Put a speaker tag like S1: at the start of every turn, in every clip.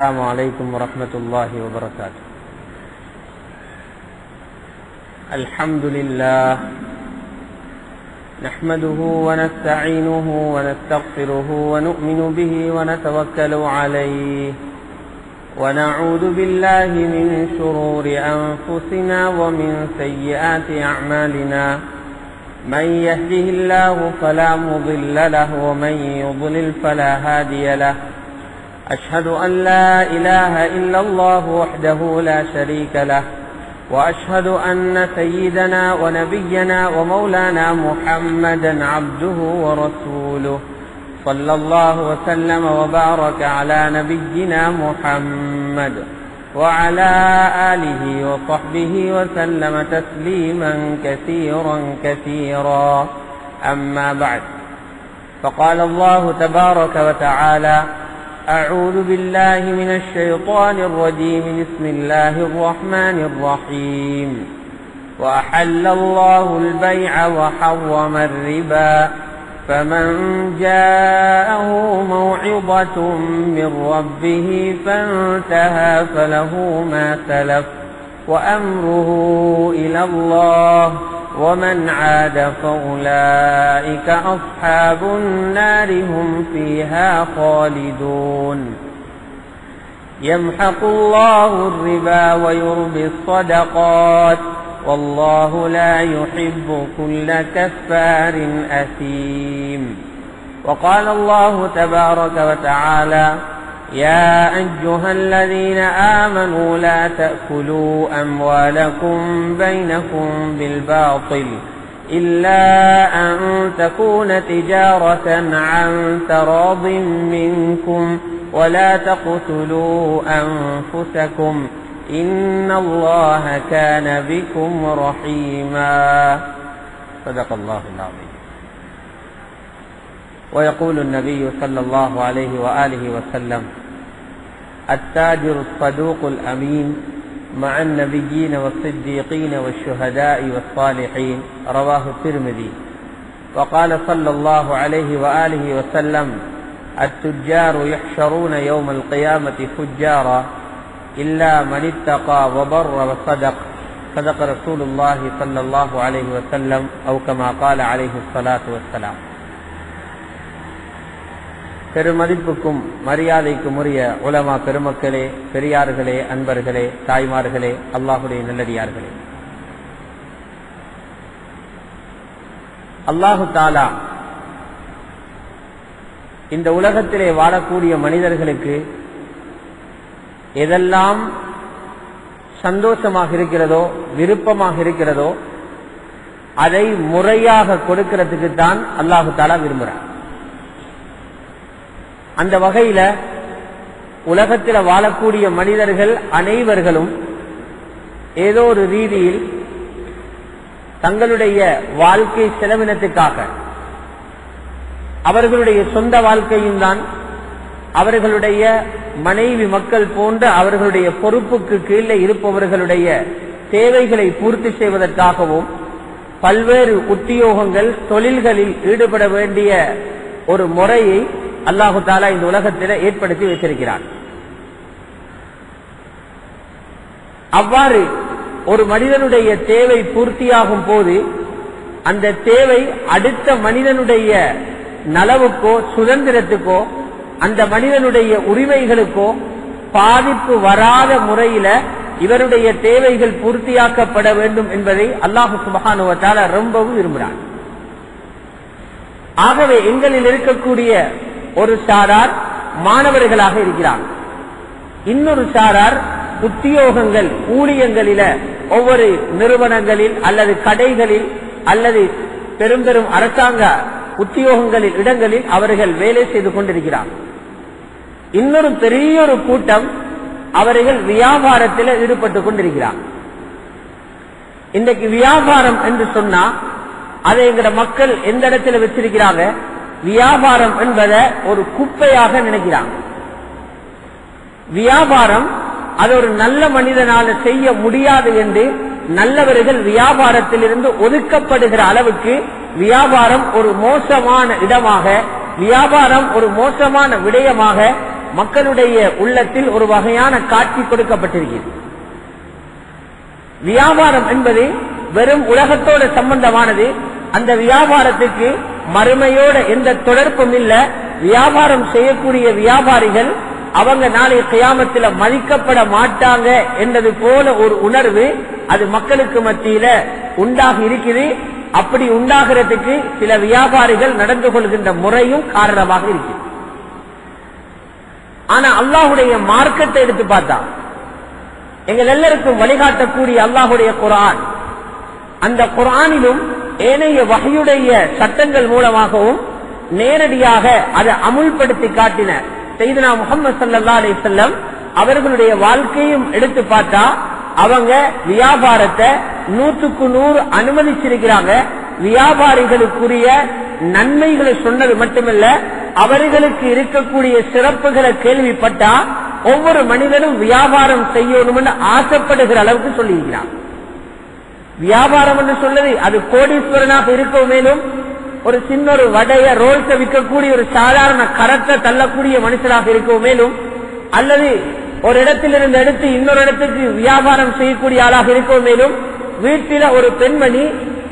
S1: السلام عليكم ورحمة الله وبركاته. الحمد لله نحمده ونستعينه ونستغفره ونؤمن به ونتوكل عليه ونعوذ بالله من شرور أنفسنا ومن سيئات أعمالنا من يهده الله فلا مضل له ومن يضلل فلا هادي له. أشهد أن لا إله إلا الله وحده لا شريك له وأشهد أن سيدنا ونبينا ومولانا محمدا عبده ورسوله صلى الله وسلم وبارك على نبينا محمد وعلى آله وصحبه وسلم تسليما كثيرا كثيرا. أما بعد، فقال الله تبارك وتعالى: أعوذ بالله من الشيطان الرجيم. بسم الله الرحمن الرحيم. وأحل الله البيع وحرم الربا فمن جاءه موعظة من ربه فانتهى فله ما سلف وأمره إلى الله ومن عاد فأولئك أصحاب النار هم فيها خالدون. يمحق الله الربا ويربي الصدقات والله لا يحب كل كفار أثيم. وقال الله تبارك وتعالى: يا أيها الذين آمنوا لا تأكلوا أموالكم بينكم بالباطل إلا أن تكون تجارة عن تراض منكم ولا تقتلوا أنفسكم إن الله كان بكم رحيما. صدق الله العظيم. ويقول النبي صلى الله عليه وآله وسلم: التاجر الصدوق الأمين مع النبيين والصديقين والشهداء والصالحين. رواه الترمذي. وقال صلى الله عليه وآله وسلم: التجار يحشرون يوم القيامة فجارا إلا من اتقى وبر وصدق. صدق رسول الله صلى الله عليه وسلم أو كما قال عليه الصلاة والسلام. பெருமதிப்புக்கும் மரியாதைக்கும் உரிய உலமா பெருமக்களே, பெரியார்களே, அன்பர்களே, தாய்மார்களே, அல்லாஹுடைய நல்லடியார்களே, அல்லாஹு தாலா இந்த உலகத்திலே வாழக்கூடிய மனிதர்களுக்கு எதெல்லாம் சந்தோஷமாக இருக்கிறதோ, விருப்பமாக இருக்கிறதோ, அதை முறையாக கொடுக்கிறதுக்கு தான் அல்லாஹு தாலா விரும்புகிறார். அந்த வகையில உலகத்தில் வாழக்கூடிய மனிதர்கள் அனைவர்களும் ஏதோ ஒரு ரீதியில் தங்களுடைய வாழ்க்கை செலவினத்துக்காக அவர்களுடைய சொந்த வாழ்க்கையும் தான், அவர்களுடைய மனைவி மக்கள் போன்ற அவர்களுடைய பொறுப்புக்கு கீழே இருப்பவர்களுடைய தேவைகளை பூர்த்தி செய்வதற்காகவும் பல்வேறு உத்தியோகங்கள், தொழில்களில் ஈடுபட வேண்டிய ஒரு முறையை அல்லாஹு தாலா இந்த உலகத்தில் ஏற்படுத்தி வைத்திருக்கிறார். அவ்வாறு ஒரு மனிதனுடைய தேவை பூர்த்தியாகும் போது அந்த தேவை அடுத்த மனிதனுடைய நலவுக்கோ சுதந்திரத்துக்கோ அந்த மனிதனுடைய உரிமைகளுக்கோ பாதிப்பு வராத முறையில இவருடைய தேவைகள் பூர்த்தியாக்கப்பட வேண்டும் என்பதை அல்லாஹு சுப்ஹானஹு வ தஆலா ரொம்பவும் விரும்புகிறார். ஆகவே எங்களில் இருக்கக்கூடிய ஒரு சாரார் மாணவர்களாக இருக்கிறார், இன்னொரு சாரார் உத்தியோகங்கள், ஊழியங்களில ஒவ்வொரு நிறுவனங்களில் அல்லது கடைகளில் அல்லது பெரும் பெரும் அரசாங்க உத்தியோகங்களில் இடங்களில் அவர்கள் வேலை செய்து கொண்டிருக்கிறார். இன்னொரு பெரிய ஒரு கூட்டம் அவர்கள் வியாபாரத்தில் ஈடுபட்டு கொண்டிருக்கிறார். இன்றைக்கு வியாபாரம் என்று சொன்னா அதை எங்கட மக்கள் எந்த இடத்துல வச்சிருக்கிறாங்க? வியாபாரம் என்பதை ஒரு குப்பையாக நினைக்கிறாங்க. வியாபாரம் அது ஒரு நல்ல மனிதனால செய்ய முடியாது என்று நல்லவர்கள் வியாபாரத்தில் இருந்து ஒதுக்கப்படுகிற அளவுக்கு வியாபாரம் ஒரு மோசமான இடமாக, வியாபாரம் ஒரு மோசமான விடயமாக மக்களுடைய உள்ளத்தில் ஒரு வகையான காட்சி கொடுக்கப்பட்டிருக்கிறது. வியாபாரம் என்பது வெறும் உலகத்தோட சம்பந்தமானது. அந்த வியாபாரத்துக்கு மறுமையோட எந்த தொடர்பும் இல்ல. வியாபாரம் செய்யக்கூடிய வியாபாரிகள் அவங்க நாளைய கியாமத்தில் மதிக்கப்பட மாட்டாங்க என்றது போல ஒரு உணர்வு அது மக்களுக்கு மத்தியில உண்டாகி இருக்குது. அப்படி உண்டாகிறதுக்கு சில வியாபாரிகள் நடந்து கொள்கின்ற முறையும் காரணமாக இருக்கு. ஆனா அல்லாஹுடைய மார்க்கத்தை எடுத்து பார்த்தா எங்கள் எல்லாருக்கும் வழிகாட்டக்கூடிய அல்லாஹுடைய குர்ஆன், அந்த குர்ஆனிலும் ஏனைய வஹ்யுடைய சட்டங்கள் மூலமாகவும் நேரடியாக அதை அமுல்படுத்தி காட்டின சையதுனா முஹம்மது ஸல்லல்லாஹு அலைஹி வஸல்லம் அவர்களுடைய வாழ்க்கையும் எடுத்து பார்த்தா அவங்க வியாபாரத்தை 100% அனுமதிச்சிருக்கிறாங்க. வியாபாரிகளுக்குரிய நன்மைகளை சொன்னது மட்டுமல்ல, அவர்களுக்கு இருக்கக்கூடிய சிறப்புகளை கேள்விப்பட்டா ஒவ்வொரு மனிதனும் வியாபாரம் செய்யணும்னு ஆசைப்படுகிற அளவுக்கு சொல்லியிருக்கிறான். வியாபாரம் என்று சொல்லுது அது கோடீஸ்வரனாக இருக்கவும் மேலும் ஒரு சின்ன ஒரு வடைய ரோல்ஸ விற்கக்கூடிய ஒரு சாதாரண கரத்தை தள்ளக்கூடிய மனுஷனாக இருக்கவும் மேலும், அல்லது ஒரு இடத்திலிருந்து எடுத்து இன்னொரு இடத்துக்கு வியாபாரம் செய்யக்கூடிய ஆளாக இருக்கவும் மேலும், வீட்டில ஒரு பெண்மணி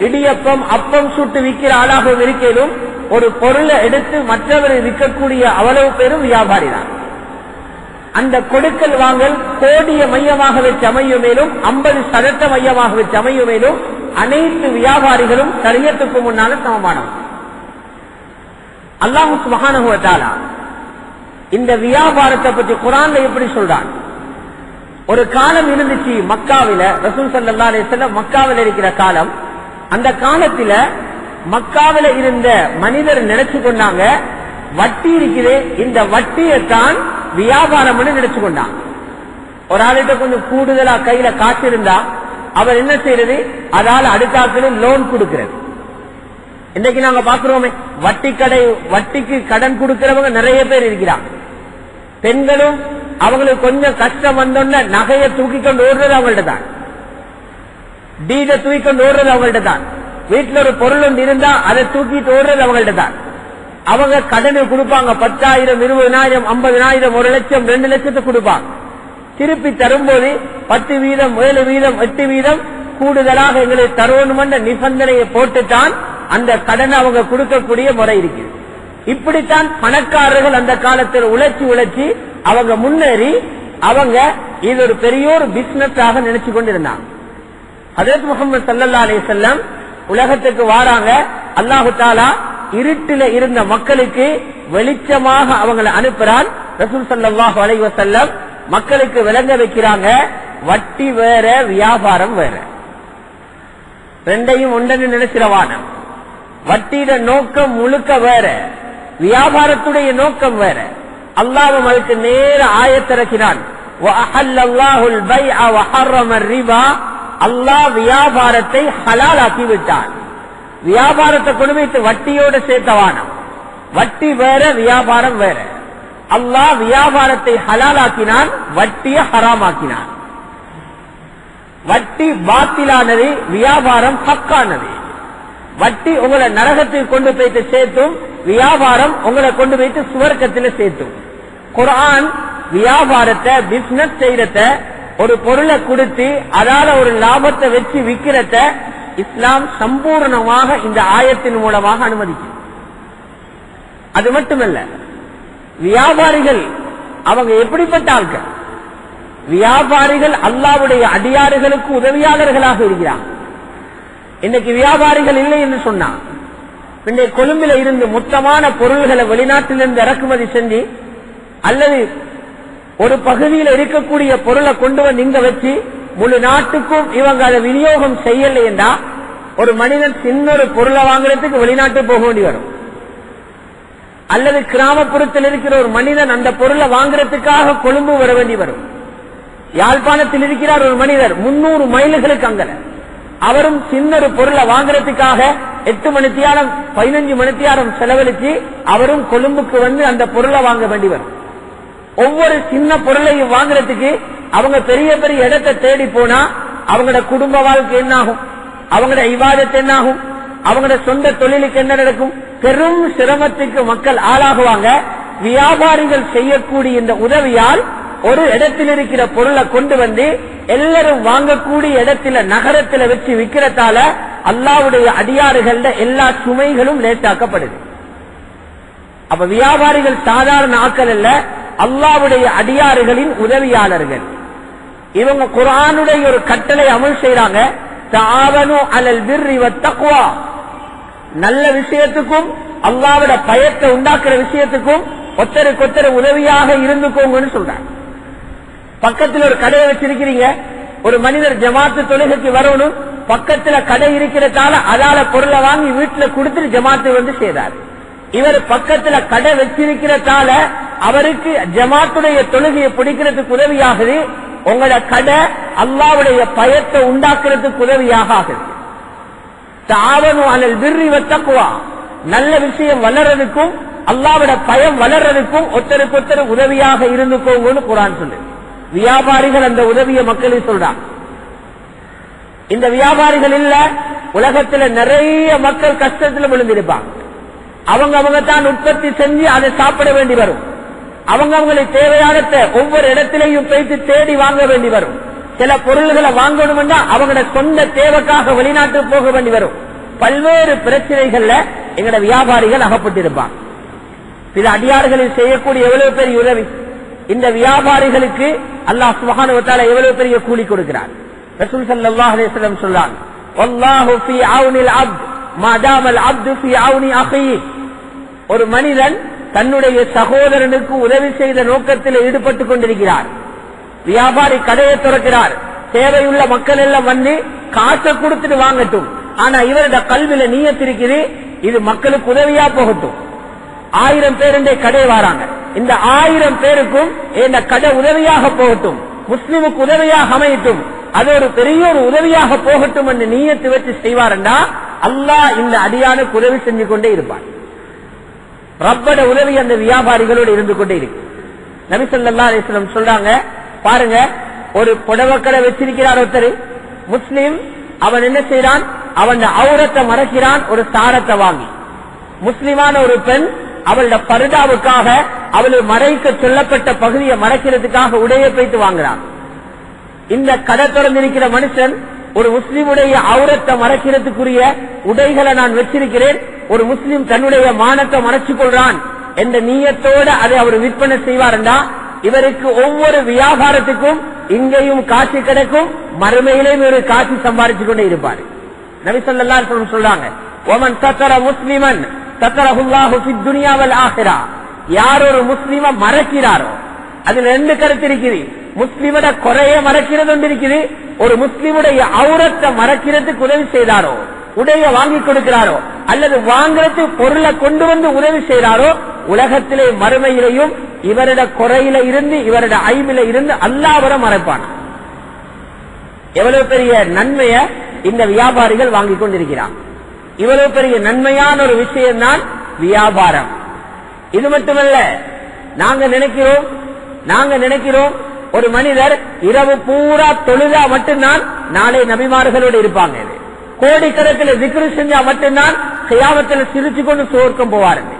S1: இடியப்பம் அப்பம் சுட்டு விற்கிற ஆளாகவும் இருக்கலும், ஒரு பொருளை எடுத்து மற்றவர் விற்கக்கூடிய அவ்வளவு பேரும் வியாபாரி தான். அந்த கொடுக்கல் வாங்கல் கோடிய மையமாக வச்சு அமையும் மேலும் 50% மையமாக வச்சு அமையும் மேலும் அனைத்து வியாபாரிகளும் ஷரியத்துக்கு முன்னால சமமானவர். அல்லாஹ் சுப்ஹானஹு வ தஆலா இந்த வியாபாரத்தை பற்றி குர்ஆன்ல எப்படி சொல்றான்? ஒரு காலம் இருந்துச்சு மக்காவில, ரசூல் ஸல்லல்லாஹு அலைஹி வஸல்லம் மக்காவில இருக்கிற காலம். அந்த காலத்துல மக்காவில இருந்த மனிதர் நினைச்சு கொண்டாங்க வட்டி இருக்குது, இந்த வட்டியைத்தான் வியாபாரம் நினைச்சு கொண்டாங்க. ஒரு ஆளுகிட்ட கொஞ்சம் கூடுதலா கையில காசு இருந்தா அவர் என்ன செய்யறது, அதால அடுத்தாக்களும் லோன் கொடுக்கிறது. இன்னைக்கு நாங்க பாக்குறோமே வட்டிக்கு கடன் கொடுக்கிறவங்க நிறைய பேர் இருக்கிறாங்க. பெண்களும் அவங்களுக்கு கொஞ்சம் கஷ்டம் வந்தோன்னு நகையை தூக்கி கொண்டு ஓடுறது அவங்கள்ட்ட தான், டீட தூக்கி கொண்டு ஓடுறது அவங்கள்ட்ட தான், வீட்டுல ஒரு பொருள் ஒன்று இருந்தா அதை தூக்கிட்டு ஓடுறது அவங்கள்ட்ட தான். அவங்க கடனை கொடுப்பாங்க, 10,000 20,000 50,000 1 லட்சம் 2 லட்சத்தை கொடுப்பாங்க. திருப்பி தரும்போது 10% 7% 8% கூடுதலாக எங்களுக்கு தருவணும் என்ற நிபந்தனையை போட்டுத்தான் அந்த கடனை அவங்க கொடுக்கக்கூடிய முறை இருக்கு. இப்படித்தான் பணக்காரர்கள் அந்த காலத்தில் உழைச்சி அவங்க முன்னேறி அவங்க இது ஒரு பெரிய ஒரு பிசினஸ் ஆக நினைச்சு கொண்டிருந்தாங்க. ஹஜ்ரத் முஹம்மது ஸல்லல்லாஹு அலைஹி வஸல்லம் உலகத்துக்கு வாராங்க. அல்லாஹ் தஆலா இருட்டில இருந்த மக்களுக்கு வெளிச்சமாக அவங்களை அனுப்புறான். ரசூல் ஸல்லல்லாஹு அலைஹி வஸல்லம் மக்களுக்கு விளங்க வைக்கிறாங்க, வட்டி வேற வியாபாரம் வேற, ரெண்டையும் ஒன்றன்னு நினைச்சிரவான. வட்டியிட நோக்கம் முழுக்க வேற, வியாபாரத்துடைய நோக்கம் வேற. அல்லாஹ்வும் அதுக்கு நேர ஆயத்திறக்கிறான். அல்லாஹ் வியாபாரத்தை ஹலாலாக்கி விட்டான். வியாபாரத்தை கொண்டு வைத்து வட்டியோட சேர்த்தவானம். வட்டி வேற வியாபாரம் வேற. அல்லாஹ் வியாபாரத்தை ஹலாலாக்கினான், வட்டியை ஹராமாக்கினான். வட்டி பாத்திலானது, வியாபாரம் ஹக்கானது. வட்டி உங்களை நரகத்தில் கொண்டு போய்த்து சேர்த்தும், வியாபாரம் உங்களை கொண்டு போய்த்து சுவர்க்கத்தில் சேர்த்தும். குர்ஆன் வியாபாரத்தை பிசினஸ் செய்யறத, ஒரு பொருளை கொடுத்து அதால ஒரு லாபத்தை வச்சு விற்கிறத இஸ்லாம் சம்பூர்ணமாக இந்த ஆயத்தின் மூலமாக அனுமதிக்கும். அது மட்டுமல்ல, வியாபாரிகள் அவங்க எப்படிப்பட்ட ஆட்கள்? வியாபாரிகள் அல்லாஹ்வுடைய அடியார்களுக்கு உதவியாளர்களாக இருக்கிறார். இன்னைக்கு வியாபாரிகள் இல்லை என்று சொன்னா, இன்றைய கொழும்பில இருந்து மொத்தமான பொருள்களை வெளிநாட்டிலிருந்து இறக்குமதி செஞ்சு அல்லது ஒரு பகுதியில் இருக்கக்கூடிய பொருளை கொண்டு வந்து இங்க வச்சு முழு நாட்டுக்கும் இவங்க அதை விநியோகம் செய்யலை என்றா, ஒரு மனிதன் சின்ன ஒரு பொருளை வாங்குறதுக்கு வெளிநாட்டு போக வேண்டி வரும். அல்லது கிராமப்புறத்தில் இருக்கிற ஒரு மனிதன் அந்த பொருளை வாங்குறதுக்காக கொழும்பு வர வேண்டி வரும். யாழ்ப்பாணத்தில் இருக்கிறார் ஒரு மனிதர் 300 மைல்களுக்கு அங்கல, அவரும் சின்ன ஒரு பொருளை வாங்குறதுக்காக 8 மணித்தியாலம் 15 மணித்தியாலம் செலவழிச்சு அவரும் கொழும்புக்கு வந்து அந்த பொருளை வாங்க வேண்டி வரும். ஒவ்வொரு சின்ன பொருளையும் வாங்குறதுக்கு அவங்க பெரிய பெரிய இடத்தை தேடி போனா அவங்களோட குடும்ப வாழ்க்கை என்னாகும், அவங்களோட இபாதத் என்னாகும், அவங்களோட சொந்த தொழிலுக்கு என்ன நடக்கும், பெரும் சிரமத்துக்கு மக்கள் ஆளாகுவாங்க. வியாபாரிகள் செய்யக்கூடிய இந்த உதவியால் ஒரு இடத்தில் இருக்கிற பொருளை கொண்டு வந்து எல்லாரும் வாங்கக்கூடிய இடத்துல நகரத்துல வச்சு விற்கிறதால அல்லாஹ்வுடைய அடியாறுகள்ல எல்லா சுமைகளும் லேட்டாக்கப்படுது. அப்ப வியாபாரிகள் சாதாரண ஆட்கள் அல்ல, அல்லாஹ்வுடைய அடியாறுகளின் உதவியாளர்கள். இவங்க குர்ஆனுடைய ஒரு கட்டளை அமல் செய்றாங்க, தஆவனு அலல் பிர்ரி வத்தக்வா. நல்ல விஷயத்துக்கும் அல்லாஹ்வுடைய பயத்தை உண்டாக்குற விஷயத்துக்கும் ஒருத்தருக்கு உதவியாக இருந்துக்கோங்கன்னு சொல்றாங்க. பக்கத்தில் ஒரு கடையை வச்சிருக்கிறீங்க, ஒரு மனிதர் ஜமாத்து தொழுகைக்கு வரணும், பக்கத்துல கடை இருக்கிறதால அதால பொருளை வாங்கி வீட்டுல கொடுத்துட்டு ஜமாத்து வந்து செய்தார். இவர் பக்கத்துல கடை வச்சிருக்கிறதால அவருக்கு ஜமாத்துடைய தொழுகையை பிடிக்கிறதுக்கு உதவியாகுது. உங்களோட கடை அல்லாஹ்வுடைய பயத்தை உண்டாக்குறதுக்கு உதவியாக ஆகுது. தஆவனு அலல் பிர்ரி வத்தக்வா. நல்ல விஷயம் வளர்றதுக்கும் அல்லாஹ்வுடைய பயம் வளர்றதுக்கும் ஒருத்தருக்கு உதவியாக இருந்துக்கோங்கன்னு குர்ஆன் சொல்லுது. வியாபாரிகள் அந்த உதவிய மக்களுக்கு சொல்றாங்க. இந்த வியாபாரிகள் இல்ல, உலகத்துல நிறைய மக்கள் கஷ்டத்துல விழுந்திருப்பாங்க. அவங்க தான் உற்பத்தி செஞ்சு அதை சாப்பிட வேண்டி வரும். அவங்களுக்கு தேவையான ஒவ்வொரு இடத்திலையும் போயிட்டு தேடி வாங்க வேண்டி வரும். சில பொருள்களை வாங்கணும்னா அவங்களோட சொந்த தேவைக்காக வெளிநாட்டுக்கு போக வேண்டி வரும். பல்வேறு பிரச்சனைகள்ல எங்கட வியாபாரிகள் அகப்பட்டிருப்பாங்க. சில அடியார்களில் செய்யக்கூடிய எவ்வளவு பெரிய உதவி. இந்த வியாபாரிகளுக்கு அல்லாஹ் சுப்ஹானஹு வ தஆலா எவ்வளவு பெரிய கூலி கொடுக்கிறார். ரசூல் ஸல்லல்லாஹு அலைஹி வஸல்லம் சொல்றாங்க, வல்லாஹு ஃபீ அவ்னில் அப்த் மா தாமல் அப்து ஃபீ அவ்னி அஹீஹி. ஒரு மனிதன் தன்னுடைய சகோதரனுக்கு உதவி செய்த நோக்கத்தில் ஈடுபட்டுக் கொண்டிருக்கிறார். வியாபாரி கடையை திறக்கிறார், தேவையுள்ள மக்கள் எல்லாம் வந்து காசை கொடுத்துட்டு வாங்கட்டும். ஆனா இவருடைய கல்வியில நியத்து இருக்குது, இது மக்களுக்கு உதவியா போகட்டும். 1000 பேருடைய கடை வராங்க, இந்த 1000 பேருக்கும் இந்த கடை உதவியாக போகட்டும், முஸ்லிமுக்கு உதவியாக அமையட்டும், அது ஒரு பெரிய ஒரு உதவியாக போகட்டும் என்று நியத்து வச்சு செய்வார்டா அல்லாஹ் இந்த அடியானுக்கு உதவி செஞ்சு கொண்டே இருப்பார். ரப்பட உதவி அந்த வியாபாரிகளோடு இருந்து கொண்டே இருக்கு. நபி ஸல்லல்லாஹு அலைஹி வஸல்லம் சொல்றாங்க, பாருங்க, ஒரு புடவக்கடை வச்சிருக்கிறார் ஒருத்தர் முஸ்லிம். அவன் என்ன செய்யறான், அவன் அவுரத்தை மறைக்கிறான் ஒரு சாரத்தை வாங்கி. முஸ்லிமான ஒரு பெண் அவளோட பர்தாவுக்காக அவள் மறைக்க சொல்லப்பட்ட பகுதியை மறைக்கிறதுக்காக உடைய போய்த்து வாங்குறான். இந்த கடை திறந்திருக்கிற மனுஷன் ஒரு முஸ்லிமுடைய அவுரத்தை மறைக்கிறதுக்குரிய உடைகளை நான் வச்சிருக்கிறேன், ஒரு முஸ்லிம் தன்னுடைய மானத்தை மறைச்சுக் கொள்றான் என்ற நீயத்தோட அதை அவர் விற்பனை செய்வார்டா இவருக்கு ஒவ்வொரு வியாபாரத்துக்கும் இங்கேயும் காட்சி கிடைக்கும், மறுமையிலேயும் ஒரு காட்சி சம்பாதிச்சு கொண்டே இருப்பார். நபி ஸல்லல்லாஹு அலைஹி வஸல்லம் சொல்றாங்க, வமன் சத்தர முஸ்லிமன் சத்தரஹுல்லாஹு ஃபித் துன்யா வல் ஆখিরা. யார் ஒரு முஸ்லிம மறைக்கிறாரோ, அதுல 2 கருத்து இருக்குது. முஸ்லிமோட குறைய மறைக்கிறது ஒன்று இருக்குது, ஒரு முஸ்லிமுடைய அவுரத்தை மறைக்கிறதுக்கு உதவி செய்தாரோ, உடைய வாங்கி கொடுக்கிறாரோ, அல்லது வாங்குறது பொருளை கொண்டு வந்து உதவி செய்தாரோ, உலகத்திலே மறுமையிலையும் இவருடைய குறையில இருந்து இவருடைய ஐபில இருந்து அல்லாஹ் அவரை மறைப்பான். எவ்வளவு பெரிய நன்மைய இந்த வியாபாரிகள் வாங்கி கொண்டிருக்கிறார். இவ்வளவு பெரிய நன்மையான ஒரு விஷயம் தான் வியாபாரம். இது மட்டுமல்ல, நாங்க நினைக்கிறோம் ஒரு மனிதர் இரவு பூரா தொழுதா மட்டும்தான் நாளை நபிமார்களோடு இருப்பாங்க, கோடிக்கணக்கில் zikr செஞ்சா மட்டும்தான் கியாமத்தில் சிரிச்சு கொண்டு சுவர்க்கம் போவார்கள்,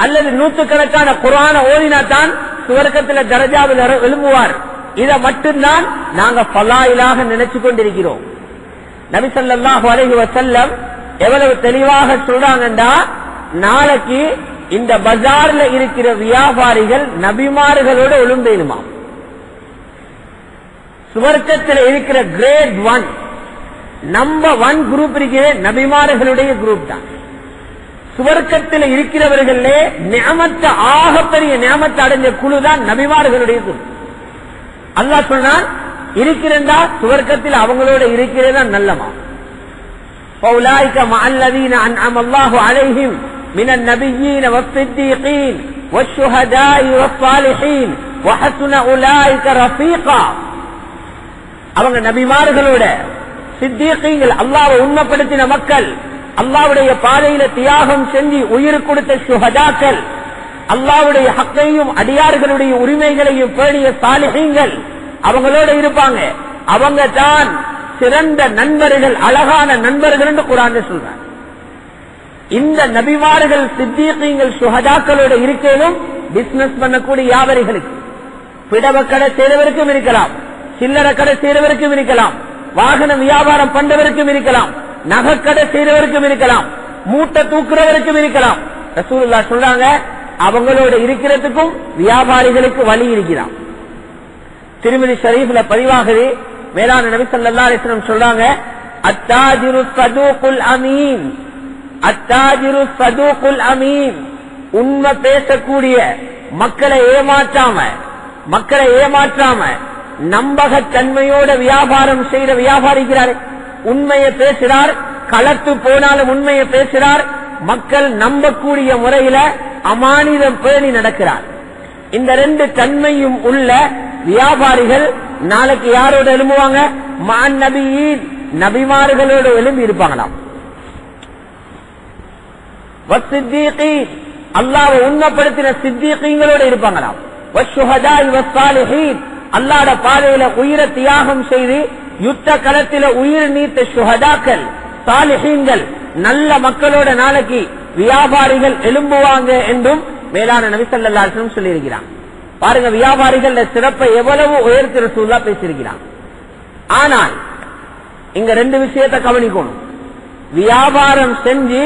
S1: அல்லது 100கணக்கான குர்ஆனை ஓதினா தான் சுவர்க்கத்தில் தரஜாவில் எழும்புவார். இதை மட்டும்தான் நாங்க ஃபலாயிலாக நினைச்சு கொண்டிருக்கிறோம். நபி ஸல்லல்லாஹு அலைஹி வஸல்லம் எவ்வளவு தெளிவாக சொல்றாங்கண்டா, நாளைக்கு இந்த பஜார்ல இருக்கிற வியாபாரிகள் நபிமார்களோட எழும்பேனுமா. சுவர்க்கத்தில் இருக்கிற கிரேட் 1 நம்பர் 1 குரூப் இருக்கிற நபிமார்களுடைய குரூப் தான். சுவர்க்கத்தில் இருக்கிறவர்களே நியமத்தை ஆகப்பெரிய நியமத்தை அடைஞ்ச குழு தான் நபிமார்களுடைய குழு. அல்லாஹ் சொன்னான், இருக்கிறதா சுவர்க்கத்தில் அவங்களோட இருக்கிறதா நல்லமா. فَأُولَٰئِكَ مَعَ الَّذِينَ أَنْعَمَ اللَّهُ عَلَيْهِمْ مِنَ النَّبِيِّينَ وَالصِّدِّيقِينَ وَالشُّهَدَاءِ وَالصَّالِحِينَ وَحَسُنَ أُولَٰئِكَ رَفِيقًا. அவங்க நபிமார்களோட, சித்தீகீன்கள், அல்லாஹ்வை உண்மைப்படுத்தின மக்கள், அல்லாஹ்வுடைய பாதையில தியாகம் செஞ்சு உயிர் கொடுத்த ஷுஹதாக்கள், அல்லாஹ்வுடைய ஹக்கையும் அடியார்களுடைய உரிமைகளையும் பேணிய சாலிஹீன்கள் அவங்களோட இருப்பாங்க. அவங்க தான் சிறந்த நண்பர்கள், அழகான நண்பர்கள் என்று குர்ஆன்ல சொல்றாங்க. இந்த நபிமார்கள், சித்தீகீன்கள், சுஹதாக்களோட இருக்கையிலும் பிசினஸ் பண்ணக்கூடிய வியாபாரிகளுக்கு, பிடவ கடை செய்றவருக்கும் இருக்கலாம், சில்லறை கடை செய்றவருக்கும் இருக்கலாம், வாகன வியாபாரம் பண்றவருக்கும் இருக்கலாம், நகைக்கடை செய்றவருக்கும் இருக்கலாம், மூட்டை தூக்குறவருக்கும் இருக்கலாம். ரசூலுல்லாஹ் சொல்றாங்க, அவங்களோட இருக்கிறதுக்கும் வியாபாரிகளுக்கு வழி இருக்கிறான். திருமதி ஷரீஃப்ல பதிவாகவே மேலான நபி ஸல்லல்லாஹு அலைஹி வஸல்லம் சொல்றாங்க, அத்தாஜிரு ஸதூகுல் அமீன், அத்தாஜிரு ஸதூகுல் அமீன், உண்மை பேசக்கூடிய, மக்களை ஏமாற்றாம நம்பகத்தன்மையோட வியாபாரம் செய்யற வியாபாரிக்கிறார். உண்மையை பேசுறார், களத்து போனாலும் உண்மையை பேசுறார், மக்கள் நம்பக்கூடிய முறையில அமானிதம் பேணி நடக்கிறார். இந்த ரெண்டு தன்மையும் உள்ள வியாபாரிகள் நாளைக்கு யாரோட எழும்புவாங்க? மான் நபியின், நபிமார்களோட எழும்பி இருப்பாங்களாம். வஸ்ஸித்தீகீன், அல்லாஹ்வை உண்மைப்படுத்தின சித்தீகீன்களோட இருப்பாங்களாம். வஷ்ஷுஹதாஇ வஸ்ஸாலிஹீன், அல்லாஹ்வுடைய பாதையில உயிரை தியாகம் செய்து யுத்த களத்தில உயிர் நீத்த ஷுஹதாக்கள், சாலிஹீன்கள், நல்ல மக்களோட நாளைக்கு வியாபாரிகள் எழும்புவாங்க என்றும் மேலான நபி ஸல்லல்லாஹு அலைஹி வஸல்லம் சொல்லி இருக்கிறான். பாருங்க, வியாபாரிகள் சிறப்பை எவ்வளவு உயர்த்தி ரசூலுல்லாஹ் பேசியிருக்கிறான். ஆனால் இங்க ரெண்டு விஷயத்தை கவனிக்கணும். வியாபாரம் செஞ்சு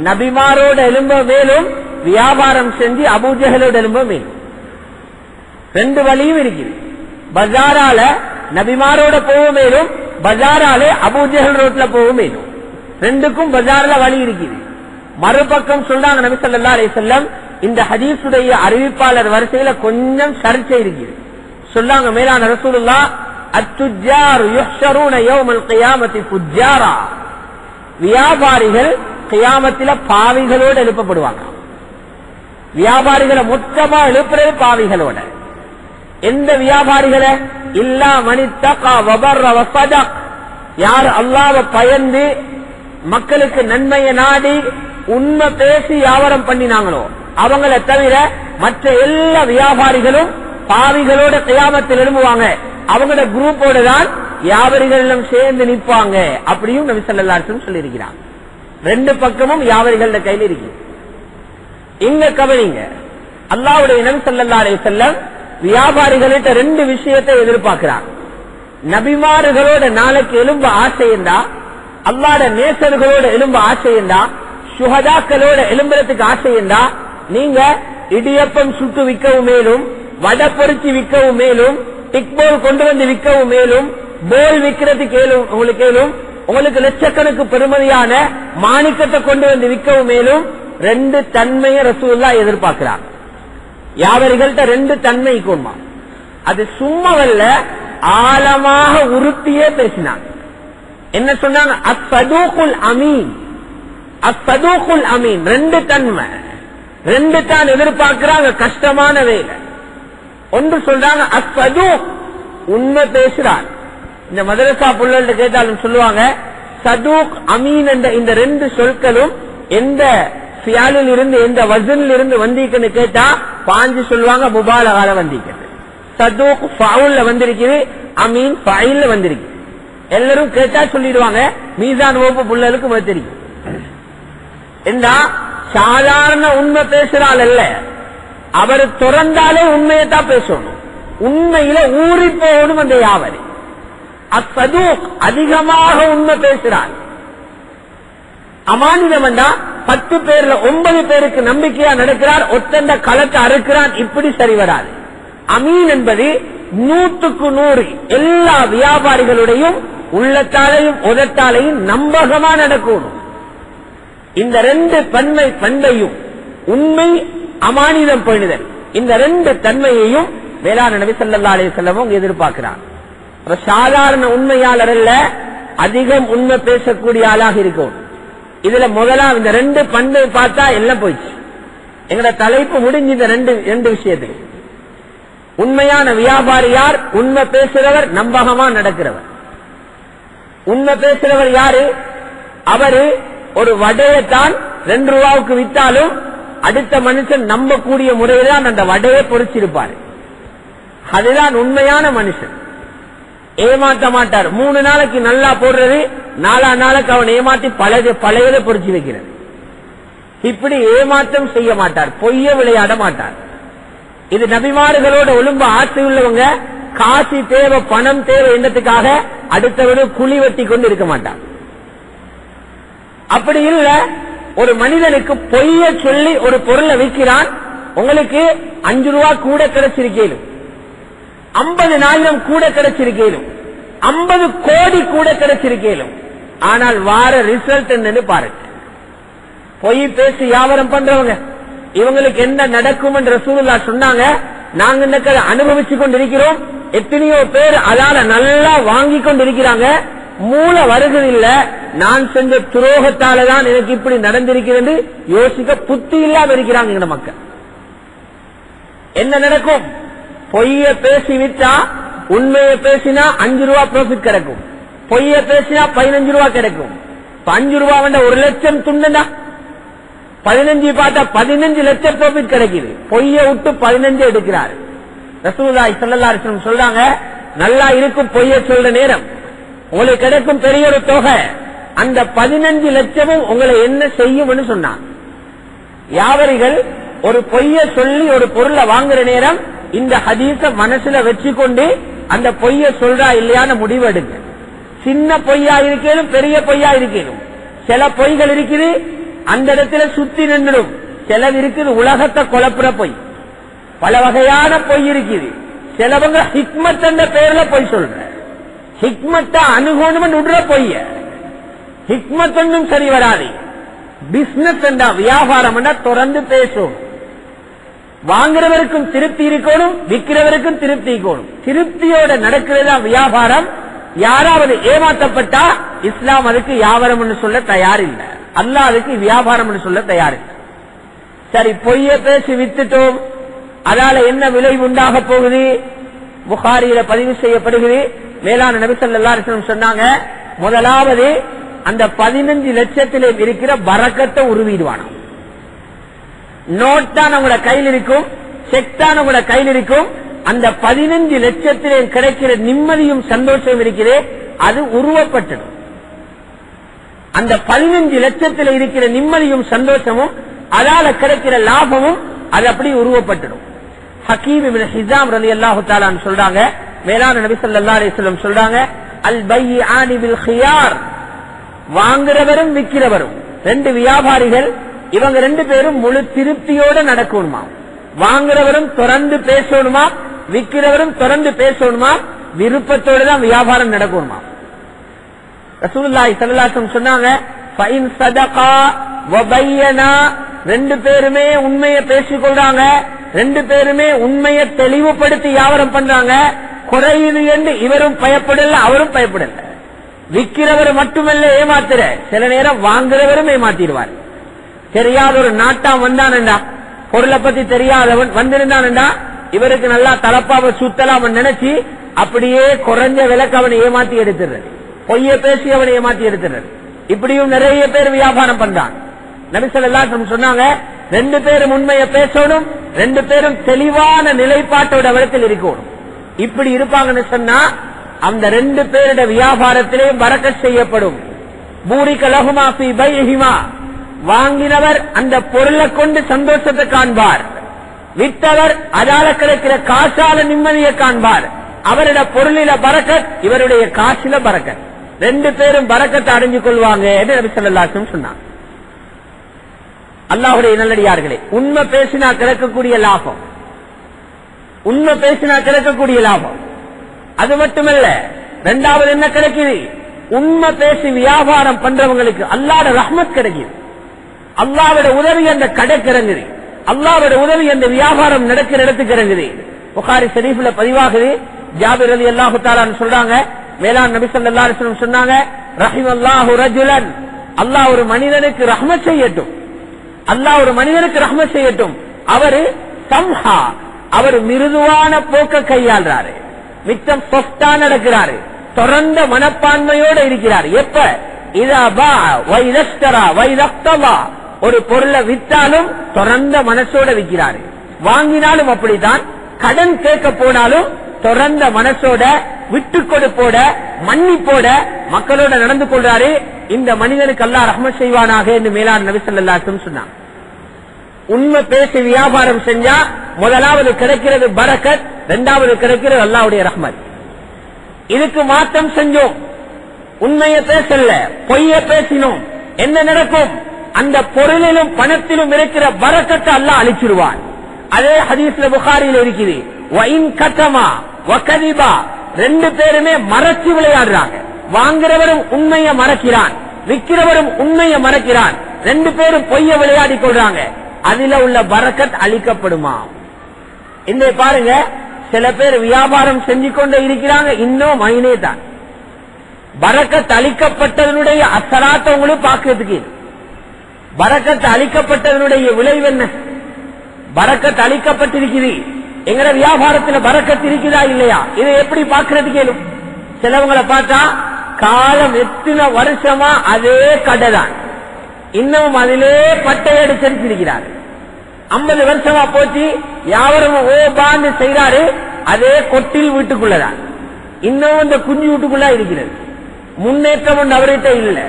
S1: நபிமாரோட எலும்ப மேலும், வியாபாரம் செஞ்சு அபூஜஹலோட எலும்ப மேலும். ரெண்டு வழியும் இருக்குது. பஜாரால நபிமாரோட போக மேலும், பஜாராலே அபூஜஹல் ரோட்ல போக மேலும். ரெண்டுக்கும் பஜார்ல வழி இருக்குது. மறுபக்கம் சொல்றாங்க நபி ஸல்லல்லாஹு அலைஹி வஸல்லம், இந்த ஹதீஸுடைய அறிவிப்பாளர் வரிசையில கொஞ்சம் சர்ச்சை இருக்குது. சொல்லாங்க மேலான ரசூலுல்லாஹ், அத்துஜ்ஜார் யுஹ்ஷரூன யௌமல் கியாமத்தி ஃபுஜ்ஜாரா, வியாபாரிகள் கியாமத்தில பாவிகளோடு எழுப்பப்படுவாங்க. வியாபாரிகளை மொத்தமா எழுப்புறது பாவிகளோட. எந்த வியாபாரிகளை? இல்லா மனித்தகா வபர்ர வஸதக், யார் அல்லாஹ்வை பயந்து மக்களுக்கு நன்மையை நாடி உண்மை பேசி வியாபாரம் பண்ணினாங்களோ அவங்களை தவிர மற்ற எல்லா வியாபாரிகளும் பாவிகளோட கியாமத்தில் எழும்புவாங்க. அவங்களோட குரூப்போட தான் வியாபாரிகளும் சேர்ந்து நிற்பாங்க. அப்படியும் நபி ஸல்லல்லாஹு அலைஹி வஸல்லம் சொல்லி இருக்கிறாங்க. ரெண்டு பக்கமும் வியாபாரிகள கையில் இருக்கு. இங்க கவனிங்க, அல்லாஹ்வுடைய நபி ஸல்லல்லாஹு அலைஹி வஸல்லம் வியாபாரிகளிட்ட ரெண்டு விஷயத்தை எதிர்பார்க்கிறாங்க. நபிமார்களோட நாளைக்கு எலும்ப ஆசையண்டா, அல்லாஹ்வுடைய நேசர்களோட எலும்ப ஆசையண்டா, சுஹதாக்களோட எலும்புறதுக்கு ஆசையண்டா, நீங்க இடியப்பம் சுட்டு விற்கவும் மேலும், வடை பொறிச்சு விற்கவும் மேலும், டிக்போல் கொண்டு வந்து விற்கவும் மேலும், போல் விற்கிறதுக்கு உங்களுக்கு ஏலும், உங்களுக்கு லட்சக்கணக்கு பெருமதியான மாணிக்கத்தை கொண்டு வந்து விற்கவும் மேலும். ரெண்டு தன்மையை ரசூலுல்லாஹ் எதிர்பார்க்கிறாங்க. வியாபாரிகள்ட்ட ரெண்டு தன்மை கொண்டா, அது சும்மாவல்ல, ஆழமாக உறுத்தியே பேசினாங்க. என்ன சொன்னாங்க? அஸ்ஸதூகுல் அமீன், அஸ்ஸதூகுல் அமீன். ரெண்டு தன்மை, ரெண்டு தான் எதிர்பார்க்கிறாங்க. கஷ்டமான வேலை. ஒன்று சொல்றாங்க அஸ்ஸதூக், உண்மை பேசுறார். இந்த மதரசா புள்ளல்ட்ட கேட்டாலும் சொல்லுவாங்க, சதூக் அமீன் என்ற இந்த ரெண்டு சொற்களும் எந்த ஃபியாலில் இருந்து எந்த வஸனில் இருந்து வந்திருக்குன்னு கேட்டா பாஞ்சு சொல்லுவாங்க முபாலகால வந்திருக்கிறது. சதூக் ஃபவுல்ல வந்திருக்குது, அமீன் ஃபைல்ல வந்திருக்கு. எல்லாரும் கேட்டா சொல்லிடுவாங்க, மீசான் வகுப்பு புள்ளலுக்கு தெரியும். என்றா சாதாரண உண்மை பேசுறாள் அல்ல, அவர் திறந்தாலே உண்மையத்தான் பேசணும். உண்மையில ஊறி போகணும் அந்த வியாபாரி. அஸ்ஸதூக் அதிகமாக உண்மை பேசுறார். அமானிதம் என்றா 10 பேர்ல 9 பேருக்கு நம்பிக்கையா நடக்கிறார், ஒத்தண்ட களத்தை அறுக்கிறான், இப்படி சரி வராது. அமீன் என்பது 100க்கு 100 எல்லா வியாபாரிகளுடையும் உள்ளத்தாலையும் உதட்டாலையும் நம்பகமா நடக்கணும். இந்த ரெண்டு பண்பையும், உண்மை அமானிதம் பேணுதல், இந்த ரெண்டு தன்மையையும் மேலான நபி ஸல்லல்லாஹு அலைஹி வஸல்லம் எதிர்பார்க்கிறார். சாதாரண உண்மையாளர் அல்ல, அதிகம் உண்மை பேசக்கூடிய ஆளாக இருக்கும். இதுல முதலாம் இந்த ரெண்டு பண்பை பார்த்தா எல்லாம் போயிடுச்சு. எங்கட தலைப்பு முடிஞ்சு இந்த ரெண்டு விஷயத்துக்கு. உண்மையான வியாபாரி யார்? உண்மை பேசுறவர், நம்பகமா நடக்கிறவர். உண்மை பேசுறவர் யாரு? அவரு ஒரு வடையத்தான் 2 ரூபாவுக்கு வித்தாலும் அடுத்த மனுஷன் நம்பக்கூடிய முறையில்தான் அந்த வடையை பொறிச்சிருப்பாரு. அதுதான் உண்மையான மனுஷன். ஏமாற்ற மாட்டார். 3 நாளைக்கு நல்லா போடுறது, 4ஆம் நாளுக்கு அவன் ஏமாற்றி பழையதை பொறிச்சு வைக்கிறது. இப்படி ஏமாற்றம் செய்ய மாட்டார், பொய்ய விளையாட மாட்டார். இது நபிமார்களோட ஒழுங்கு ஆசை உள்ளவங்க. காசி தேவை, பணம் தேவை என்றதுக்காக அடுத்தவரு குழி வெட்டி கொண்டு இருக்க மாட்டார். அப்படி இல்ல, ஒரு மனிதனுக்கு பொய்ய சொல்லி ஒரு பொருளை விற்கிறான், உங்களுக்கு 5 ரூபா கூட கிடைச்சிருக்கேனும், 50,000 கூட கிடைச்சிருக்கேனும், 50 கோடி கூட கிடைச்சிருக்கேனும். ஆனால் வார ரிசல்ட் என்னன்னு பாருங்க. பொய் பேசி வியாபாரம் பண்றவங்க இவங்களுக்கு என்ன நடக்கும் என்று ரசூலுல்லாஹ் சொன்னாங்க. நாங்க இன்னைக்கு அனுபவிச்சு கொண்டிருக்கிறோம். எத்தனையோ பேர் அதால நல்லா வாங்கி கொண்டிருக்கிறாங்க. மூல வருகிறதில்ல, நான் செஞ்ச துரோகத்தாலதான் எனக்கு இப்படி நடந்திருக்கிறது யோசிக்க புத்தி இல்லாம இருக்கிறாங்க இந்த மக்கள். என்ன நடக்கும்? பொய்ய பேசி விட்டா உண்மையை பேசினா 5 ரூபா ப்ராஃபிட் கிடைக்கும், பொய்ய பேசினா 15 ரூபா கிடைக்கும். 5 ரூபா வந்த 1 லட்சம் துண்டுனா 15 பார்த்தா 15 லட்சம் ப்ராஃபிட் கிடைக்குது. பொய்ய விட்டு 15 எடுக்கிறாரு. ரசூலுல்லாஹி ஸல்லல்லாஹு அலைஹி வஸல்லம் சொல்றாங்க, நல்லா இருக்கும் பொய்ய சொல்ற நேரம் உங்களுக்கு கிடைக்கும் பெரிய ஒரு தொகை, அந்த 15 லட்சமும் உங்களை என்ன செய்யும் சொன்னாங்க. வியாபாரிகள் ஒரு பொய்ய சொல்லி ஒரு பொருளை வாங்குற நேரம் இந்த ஹதீஸ மனசுல வச்சுக்கொண்டு அந்த பொய்ய சொல்றா இல்லையான முடிவு எடுங்க. சின்ன பொய்யா இருக்கேனும் பெரிய பொய்யா இருக்கேனும். சில பொய்கள் இருக்குது அந்த இடத்துல சுத்தி நின்றுடும், சிலது இருக்குது உலகத்தை குழப்புற பொய். பல வகையான பொய் இருக்குது. சிலவங்க ஹிக்மத் என்ற பெயர்ல பொய் சொல்ற, ஹிக்மத்தை அணுகணும் விடுற பொய்ய. ஹிக்மத் ஒன்றும் சரி வராது. பிசினஸ் என்றா வியாபாரம் என்றா தொடர்ந்து பேசும். வாங்குறவருக்கும் திருப்தி இருக்கணும், விற்கிறவருக்கும் திருப்தி இருக்கணும். திருப்தியோட நடக்கிறதா வியாபாரம். யாராவது ஏமாற்றப்பட்டா இஸ்லாம் அதுக்கு வியாபாரம் சொல்ல தயார் இல்லை, அல்லாஹ் அதுக்கு வியாபாரம் சொல்ல தயார் இல்லை. சரி, பொய்ய பேசி வித்துட்டோம், அதால என்ன விளைவு உண்டாக போகுது? புகாரியில பதிவு செய்யப்படுகிறது. மேலான நபி ஸல்லல்லாஹு அலைஹி வஸல்லம் சொன்னாங்க, முதலாவது அந்த 15 லட்சத்திலே இருக்கிற பரக்கத்தை உருவிடுவானாம். நோட் தான் உங்களோட கையில் இருக்கும், செக் தான் உங்களோட கையில் இருக்கும். அந்த 15 லட்சத்திலே கிடைக்கிற நிம்மதியும் சந்தோஷம் இருக்கிறே அது உருவப்பட்டது. அந்த 15 லட்சத்தில் இருக்கிற நிம்மதியும் சந்தோஷமும் அதால கிடைக்கிற லாபமும் அது அப்படி உருவப்பட்டடும். ஹக்கீம் இப்னு ஹிஸாம் ரலியல்லாஹு தஆலா சொல்றாங்க, மேலான நபி ஸல்லல்லாஹு அலைஹி வஸல்லம் சொல்றாங்க, அல் பைஆனி பில் கியார், வாங்குறவரும் விற்கிறவரும் 2 வியாபாரிகள், இவங்க 2 பேரும் முழு திருப்தியோட நடக்கணுமா. வாங்குறவரும் தொடர்ந்து பேசணுமா, விற்கிறவரும் தொடர்ந்து பேசணுமா, விருப்பத்தோடு தான் வியாபாரம் நடக்கணுமா. ரசூலுல்லாஹி ஸல்லல்லாஹு அலைஹி வஸல்லம் சொன்னாங்க, ஃபைன் ஸதகா வ பையனா, 2 பேருமே உண்மையை பேசிக்கொள்றாங்க, 2 பேருமே உண்மையை தெளிவுபடுத்தி வியாபாரம் பண்றாங்க. குறையுது என்று இவரும் பயப்படல, அவரும் பயப்படல. விற்கிறவர் மட்டுமல்ல ஏமாத்துற, சில நேரம் வாங்குறவரும் ஏமாத்திடுவார். தெரியாத ஒரு நாட்டாம் வந்தானண்டா, பொருளை பத்தி தெரியாதவன் வந்திருந்தானண்டா, இவருக்கு நல்லா தலப்பாவை சுத்தலாம் நினைச்சு அப்படியே குறைஞ்ச விலைக்கு அவனை ஏமாத்தி எடுத்துறது, பொய்ய பேசி அவனை ஏமாத்தி எடுத்துறது. இப்படியும் நிறைய பேர் வியாபாரம் பண்றான். நபி ஸல்லல்லாஹு அலைஹி வஸல்லம் சொன்னாங்க, 2 பேரும் உண்மையை பேசணும், 2 பேரும் தெளிவான நிலைப்பாட்டோட இடத்தில் இருக்கணும். இப்படி இருப்பாங்கன்னு சொன்னா அந்த 2 பேருடைய வியாபாரத்திலே பரக்கத் செய்யப்படும். பூரிக லஹுமா ஃபீ பைஹிமா, வாங்கினவர் அந்த பொருளை கொண்டு சந்தோஷத்தை காண்பார், விற்றவர் அதால கிடைக்கிற காசால நிம்மதியை காண்பார். அவருடைய பொருளில பரக்கத், இவருடைய காசில பரக்கத், 2 பேரும் பரக்கத்தை அடைஞ்சு கொள்வாங்க என்று நபி ஸல்லல்லாஹு அலைஹி வஸல்லம் சொன்னாங்க. அல்லாஹ்வுடைய நல்லடியார்களே, உண்மை பேசினா கிடைக்கக்கூடிய லாபம், உண்மை பேசினா கிடைக்கக்கூடிய லாபம் அது மட்டுமல்ல, 2வது என்ன கிடைக்குது? உண்மை பேசி வியாபாரம் பண்றவங்களுக்கு அல்லாஹ்வுடைய ரஹ்மத் கிடைக்குது. அல்லாஹ்வுடைய உதவி அந்த கடைக்கு இறங்குது, அல்லாஹ்வுடைய உதவி அந்த வியாபாரம் நடக்கிற இடத்துக்கு இறங்குது. புகாரி ஷரீஃப்ல பதிவாகுது. ஜாபிர் ரலியல்லாஹு தஆலா சொல்றாங்க, மேலான நபி ஸல்லல்லாஹு அலைஹி வஸல்லம் சொன்னாங்க, ரஹிமல்லாஹு ரஜுலன், அல்லாஹ் ஒரு மனிதனுக்கு ரஹ்மத் செய்யட்டும், அல்லாஹ் ஒரு மனிதனுக்கு ரஹ்மத் செய்யட்டும். அவரு சம்ஹா, அவர் மிருதுவான போக்க கையாள்றாரு, மிச்சம் சொஃப்டா நடக்கிறாரு, தொடர்ந்த மனப்பான்மையோட இருக்கிறார். எப்ப இதா பா வைதஸ்தரா வைதக்தவா, ஒரு பொருளை வித்தாலும் தொடர்ந்த மனசோட விற்கிறாரு, வாங்கினாலும் அப்படித்தான், கடன் கேட்க போனாலும் தொடர்ந்த மனசோட விட்டு கொடுப்போட மன்னிப்போட மக்களோட நடந்து கொள்றாரு. இந்த மனிதனுக்கு அல்லாஹ் ரஹ்மத் செய்வானாக என்று மேலான நபி ஸல்லல்லாஹு அலைஹி வஸல்லம் சொன்னாங்க. உண்மை பேசி வியாபாரம் செஞ்சா முதலாவது கிடைக்கிறது பரக்கத், இரண்டாவது கிடைக்கிறது அல்லாஹ்வுடைய ரஹ்மத். இதுக்கு மாற்றம் செஞ்சோம், உண்மையை பேசல, பொய்ய பேசினோம், என்ன நடக்கும்? அந்த பொருளிலும் பணத்திலும் இருக்கிற பரக்கத்தை அல்லாஹ் அழிச்சிருவான். அதே ஹதீஸ்ல புகாரியில் இருக்குது, வஇன் கதமா வகதிபா, ரெண்டு பேருமே மறைச்சு விளையாடுறாங்க. வாங்குறவரும் உண்மையை மறைக்கிறான், விற்கிறவரும் உண்மையை மறைக்கிறான், ரெண்டு பேரும் பொய்ய விளையாடி கொள்றாங்க. அதில உள்ள பரக்கத் அழிக்கப்படுமா? இந்த பாருங்க, சில பேர் வியாபாரம் செஞ்சு கொண்டே இருக்கிறாங்க, இன்னும் மைனே தான். பரக்கத் அளிக்கப்பட்டதனுடைய அசராத்தை உங்களுக்கு பார்க்கிறதுக்கு, பரக்கத் அளிக்கப்பட்டதனுடைய விளைவு என்ன? பரக்கத் அளிக்கப்பட்டிருக்குது, எங்கட வியாபாரத்தில் பரக்கத் இருக்குதா இல்லையா, இதை எப்படி பார்க்கறது கேளும். சிலவங்களை பார்த்தா காலம் எத்தனை வருஷமா அதே கடை தான், இன்னும் அதிலே பட்டை அடிச்சிருக்கிறார். 50 வருஷமா போச்சு, யாவரும் ஓபான்னு செய்யறாரு, அதே கொட்டில் வீட்டுக்குள்ளதான், இன்னும் இந்த குஞ்சு வீட்டுக்குள்ள இருக்கிறது. முன்னேற்றம் ஒன்று அவர்கிட்ட இல்லை.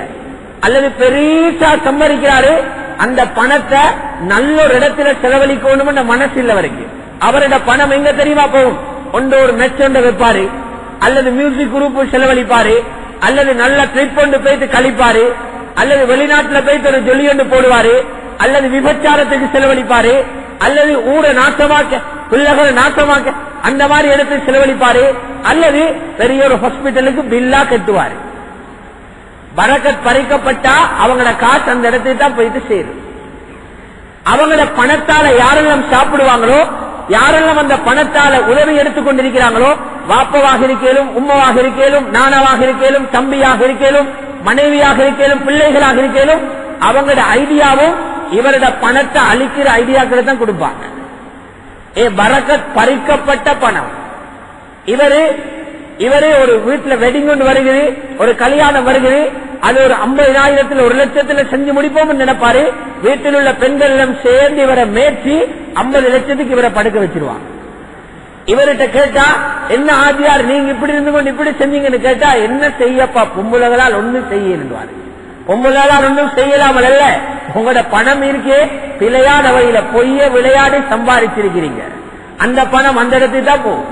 S1: அல்லது பெரியசா சம்பாதிக்கிறாரு, அந்த பணத்தை நல்ல ஒரு இடத்துல செலவழிக்கணும் மனசு இல்லவருக்கு. அவரோட பணம் எங்க தெரியுமா போகும்? ஒன்று ஒரு மெச்சொண்ட வைப்பாரு, அல்லது மியூசிக் குரூப் செலவழிப்பாரு, அல்லது நல்ல ட்ரிப் ஒன்று போயிட்டு கழிப்பாரு, அல்லது வெளிநாட்டுல போயிட்டு ஒரு ஜொலி ஒன்று போடுவாரு, அல்லது விபச்சாரத்துக்கு செலவழிப்பாரு, அல்லது ஊரை நாசமாக்க, பிள்ளைகளை நாசமாக்க அந்த மாதிரி இடத்துக்கு செலவழிப்பாரு, அல்லது பெரிய ஒரு ஹாஸ்பிட்டலுக்கு பில்லா கட்டுவாரு. பரக்கத் பறிக்கப்பட்டா அவங்களோட காசு அந்த இடத்துக்கு தான் போயிட்டு சேரும். அவங்களோட பணத்தால யாரெல்லாம் சாப்பிடுவாங்களோ, யாரெல்லாம் அந்த பணத்தால உதவி எடுத்துக் கொண்டிருக்கிறாங்களோ, வாப்பவாக இருக்கேலும், உம்மவாக இருக்கேலும், நானாவாக இருக்கேலும், தம்பியாக இருக்கேலும், மனைவியாக இருக்கேலும், பிள்ளைகளாக இருக்கேலும், அவங்களோட ஐடியாவும் இவரோட பணத்தை அழிக்கிற ஐடியாக்களை தான் கொடுப்பாங்க. பரக்கத் பறிக்கப்பட்ட பணம். இவரு ஒரு வீட்டுல வெட்டிங் ஒன்று வருகிறது, ஒரு கல்யாணம் வருகிறது, அது ஒரு 50,000 1 லட்சத்துல செஞ்சு முடிப்போம் நினைப்பாரு. வீட்டில் உள்ள பெண்களிடம் சேர்ந்து இவரை மேய்ச்சி 50 லட்சத்துக்கு இவரை படுக்க வச்சிருவாங்க. இவர்கிட்ட கேட்டா, என்ன ஆதியார் நீங்க இப்படி இருந்து கொண்டு இப்படி செஞ்சீங்கன்னு கேட்டா, என்ன செய்யப்பா, பொம்புலகளால் ஒன்னும் செய்யணுவாரு. பொம்புலகளால் ஒன்றும் செய்யலாமல் அல்ல, உங்களோட பணம் இருக்கே பிழையான வகையில பொய்ய விளையாடி சம்பாதிச்சிருக்கிறீங்க, அந்த பணம் அந்த இடத்துக்கு தான் போகும்.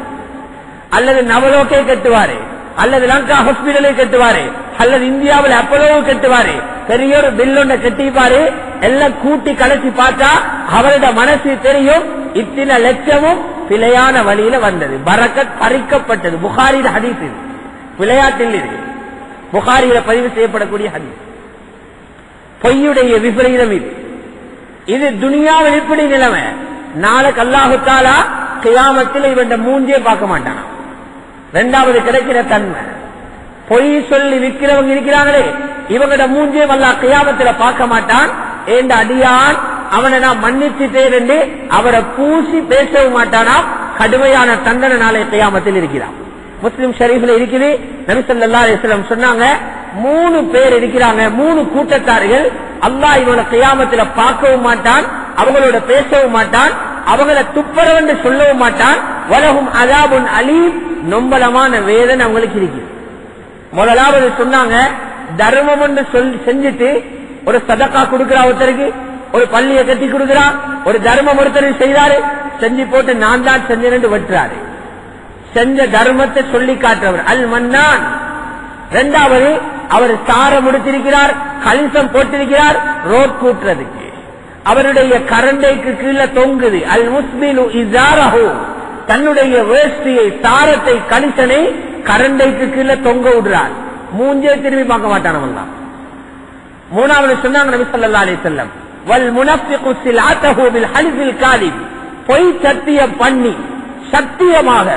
S1: அல்லது நவலோக்கை கட்டுவாரு, அல்லது லங்கா ஹாஸ்பிட்டலை கட்டுவாரு, அல்லது இந்தியாவில் அப்பலோ கட்டுவாரு, பெரிய ஒரு பில் ஒன்றை கட்டிப்பாரு. எல்லாம் கூட்டி கலைச்சி பார்த்தா அவரோட மனசு தெரியும், இத்தனை லட்சமும் பிழையான வழியில வந்தது, பரக்கத் பறிக்கப்பட்டது. புகாரில ஹதீஸ் இது, விளையாட்டில் இது, புகாரில பதிவு செய்யப்படக்கூடிய ஹதீஸ். பொய்யுடைய விபரீதம் இது. இது துனியாவில் இப்படி நிலைமை. நாளைக்கு அல்லாஹு தஆலா கியாமத்தில் இவன் மூஞ்சே பார்க்க மாட்டான். இரண்டாவது கிடைக்கிற தன்மை, பொய் சொல்லி விற்கிறவங்க இருக்கிறாங்களே, இவங்களோட மூஞ்சே அல்லாஹ் கியாமத்தில் பார்க்க மாட்டான். ஏண்ட அடியான் அவனை நான் மன்னிச்சுட்டேன் என்று அவரை பூசி பேசவும் மாட்டானா. கடுமையான தண்டனை நாளை கியாமத்தில் இருக்கிறான். முஸ்லிம் ஷரீஃப்ல இருக்குது, நபி ஸல்லல்லாஹு அலைஹி வஸல்லம் சொன்னாங்க, 3 பேர் இருக்கிறாங்க, 3 கூட்டத்தார்கள். அல்லாஹ் இவனை கியாமத்துல பார்க்கவும் மாட்டான், அவங்களோட பேசவும் மாட்டான், அவங்கள துப்பரவென்று சொல்லவும் மாட்டான். வலஹும் அஸாபுன் அலீம், நொம்பலமான வேதனை அவங்களுக்கு இருக்கு. முதலாவது சொன்னாங்க, தர்மம் என்று செஞ்சுட்டு ஒரு சதக்கா கொடுக்கிறா, ஒருத்தருக்கு ஒரு பள்ளியை கட்டி கொடுக்கிறா, ஒரு தர்மம் ஒருத்தர் செய்யறாரு, செஞ்சு போட்டு நான் தான் செஞ்சேன் வெட்டுறாரு. செஞ்ச தர்மத்தை சொல்லி காட்டுறவர் அல் மன்னான். இரண்டாவது, அவர் சார முடித்திருக்கிறார், கலிசம் போட்டிருக்கிறார், ரோட் கூட்டுறதுக்கு அவருடைய கரண்டைக்கு கீழே தொங்குது. அல் முஸ்பிலு இஸாரஹு, தன்னுடைய வேஷ்டியை, சாரத்தை, கலிசனை கரண்டைக்கு கீழே தொங்க விடுறார். மூஞ்சே திரும்பி பார்க்க மாட்டானவன். மூணாவது சொன்னாங்க நபி ஸல்லல்லாஹு அலைஹி வஸல்லம், வல் முனஃபிகு ஸிலாத்தஹு பில் ஹலிஃபில் காலிப், பொய் சத்தியம் பண்ணி சத்தியமாக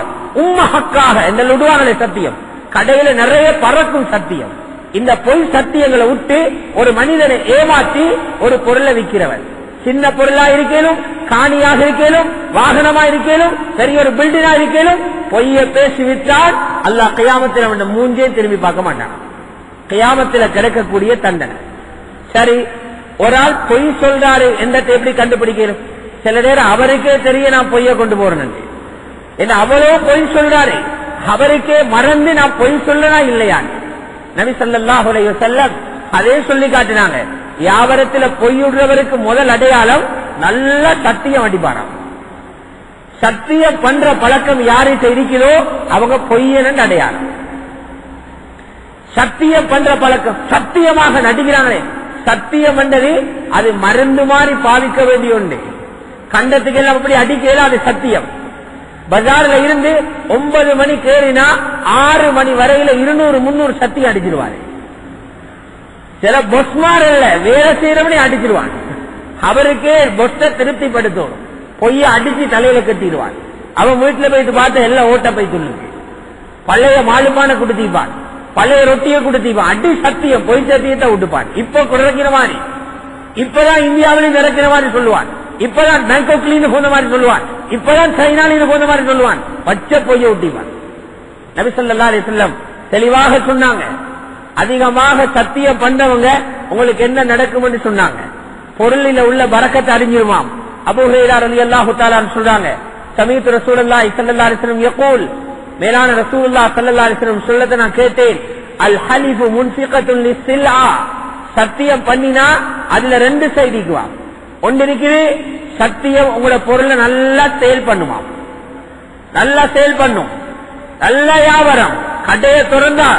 S1: உம்மஹக்காக என்ன விடுவாங்களே சத்தியம், கடையில நிறைய பறக்கும் சத்தியம். இந்த பொய் சத்தியங்களை விட்டு ஒரு மனிதனை ஏமாற்றி ஒரு பொருளை விற்கிறவன், சின்ன பொருளா இருக்கேனும், காணியாக இருக்கேனும், வாகனமா இருக்கேனும், பெரிய ஒரு பில்டிங்கா இருக்கேனும், பொய்ய பேசி விட்டால் அல்லாஹ் கியாமத்தில் அவன் மூஞ்சே திரும்பி பார்க்க மாட்டான். கியாமத்தில் கிடைக்கக்கூடிய தண்டனை. சரி, ஒரு ஆள் பொய் சொல்றாரு என்றதை எப்படி கண்டுபிடிக்கணும்? சில நேரம் அவருக்கே தெரிய நான் பொய்ய கொண்டு போறேன், என்ன அவ்வளோ பொய் சொல்றாரு, அவருக்கே மறந்து நான் பொய் சொல்லனா இல்லையான். நபி ஸல்லல்லாஹு அலைஹி வஸல்லம் அதே சொல்லி காட்டினாங்க. வியாபாரத்தில் பொய்யுடுறவருக்கு முதல் அடையாளம் நல்ல சத்தியம் அடிப்பாராம். சத்தியம் பண்ற பழக்கம் யாருக்கு இருக்கிறதோ அவங்க பொய்யன்னு அடையாளம். சத்தியம் பண்ற பழக்கம், சத்தியமாக நடிக்கிறாங்களே, சத்தியம் என்றது அது மருந்து மாதிரி பாவிக்க வேண்டிய ஒன்று. கண்டத்துக்கு எல்லாம் அப்படி அடிக்கல, அது சத்தியம். பஜார்ல இருந்து 9 மணி கேறினா 6 மணி வரையில 200-300 சத்தியம் அடிச்சிருவாரு. சில பொஸ்மார் இல்ல, வேலை செய்யறவனே அடிச்சிருவான். அவருக்கே பொஸ்ட திருப்திப்படுத்தணும். பொய்ய அடிச்சு தலையில கட்டிடுவான். அவன் வீட்டுல போயிட்டு பார்த்த எல்லாம் ஓட்ட போய் சொல்லுங்க. பழைய மாலுமான கொடுத்திப்பான், பழைய ரொட்டியை கொடுத்திப்பான். அடி சத்தியம், பொய் சத்தியத்தை விட்டுப்பான். இப்ப குறைக்கிற மாதிரி, இப்பதான் இந்தியாவிலையும் இறக்கிற மாதிரி சொல்லுவான். இப்பதான் பேங்காக்ல போன மாதிரி சொல்லுவான். இப்பதான் சைனால போன மாதிரி சொல்லுவான். பச்சை பொய்ய விட்டிப்பான். நபி ஸல்லல்லாஹு அலைஹி வஸல்லம் தெளிவாக சொன்னாங்க, அதிகமாக சத்தியம் பண்றவங்க உங்களுக்கு என்ன நடக்கும் என்று சொன்னாங்க. பொருளில உள்ள பரக்கத்தை அறிஞ்சிருமாம். அபூ ஹுரைரா ரலியல்லாஹு தஆலா சொல்றாங்க, சமீஅத்து ரசூலுல்லாஹி ஸல்லல்லாஹு அலைஹி வஸல்லம் யகூல், மேலான ரசூலுல்லாஹ் ஸல்லல்லாஹு அலைஹி வஸல்லம் சொல்லதை நான் கேட்டேன், அல் ஹலிஃபு முன்ஃபிகத்துன் லிஸ்ஸில்ஆ, சத்தியம் பண்ணினா அதுல 2 சைடு இருக்குவா. ஒன்று இருக்குது, சத்தியம் உங்களோட பொருளை நல்லா சேல் பண்ணுமா, நல்லா சேல் பண்ணும், நல்ல வியாபாரம். கடையை திறந்தா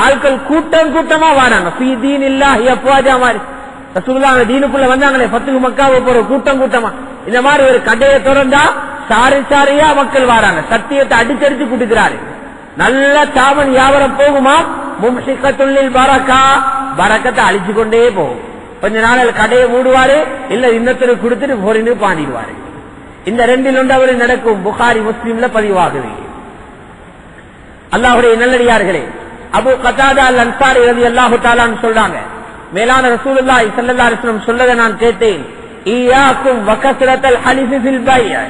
S1: ஆட்கள் கூட்டம் கூட்டமா வராங்க. ஃபீ தீனில்லாஹி அஃப்வாஜா மாதிரி ரசூலுல்லாஹ் தீனுக்குள்ள வந்தாங்களே, ஃபத்ஹு மக்காவை போற கூட்டம் கூட்டமா. இந்த மாதிரி ஒரு கடையை திறந்தா சாரி சாரியா மக்கள் வராங்க. சத்தியத்தை அடிச்சடிச்சு குடுக்கிறாரு. நல்ல சாமன் வியாபாரம் போகுமா. மும்சிகத்துல் பரக்கா, பரக்கத்தை அழிச்சு கொண்டே போகும். கொஞ்ச நாள் கடையை மூடுவாரு, இல்ல இன்னொருத்தருக்கு கொடுத்துட்டு போரின்னு பாண்டிடுவாரு. இந்த 2ல் ஒன்று அவரு நடக்கும். புகாரி முஸ்லிம்ல பதிவாகுது. அல்லாஹ்வுடைய நல்லடியார்களே, அபூ கதாதா அல் அன்சாரி ரலியல்லாஹு தஆலா சொல்றாங்க, மேலான ரசூலுல்லாஹி ஸல்லல்லாஹு அலைஹி வஸல்லம் சொல்லதை நான் கேட்டேன், ஈயாக்கும் வகஸ்ரத்தல் ஹலிஃபி ஃபில் பைஅ,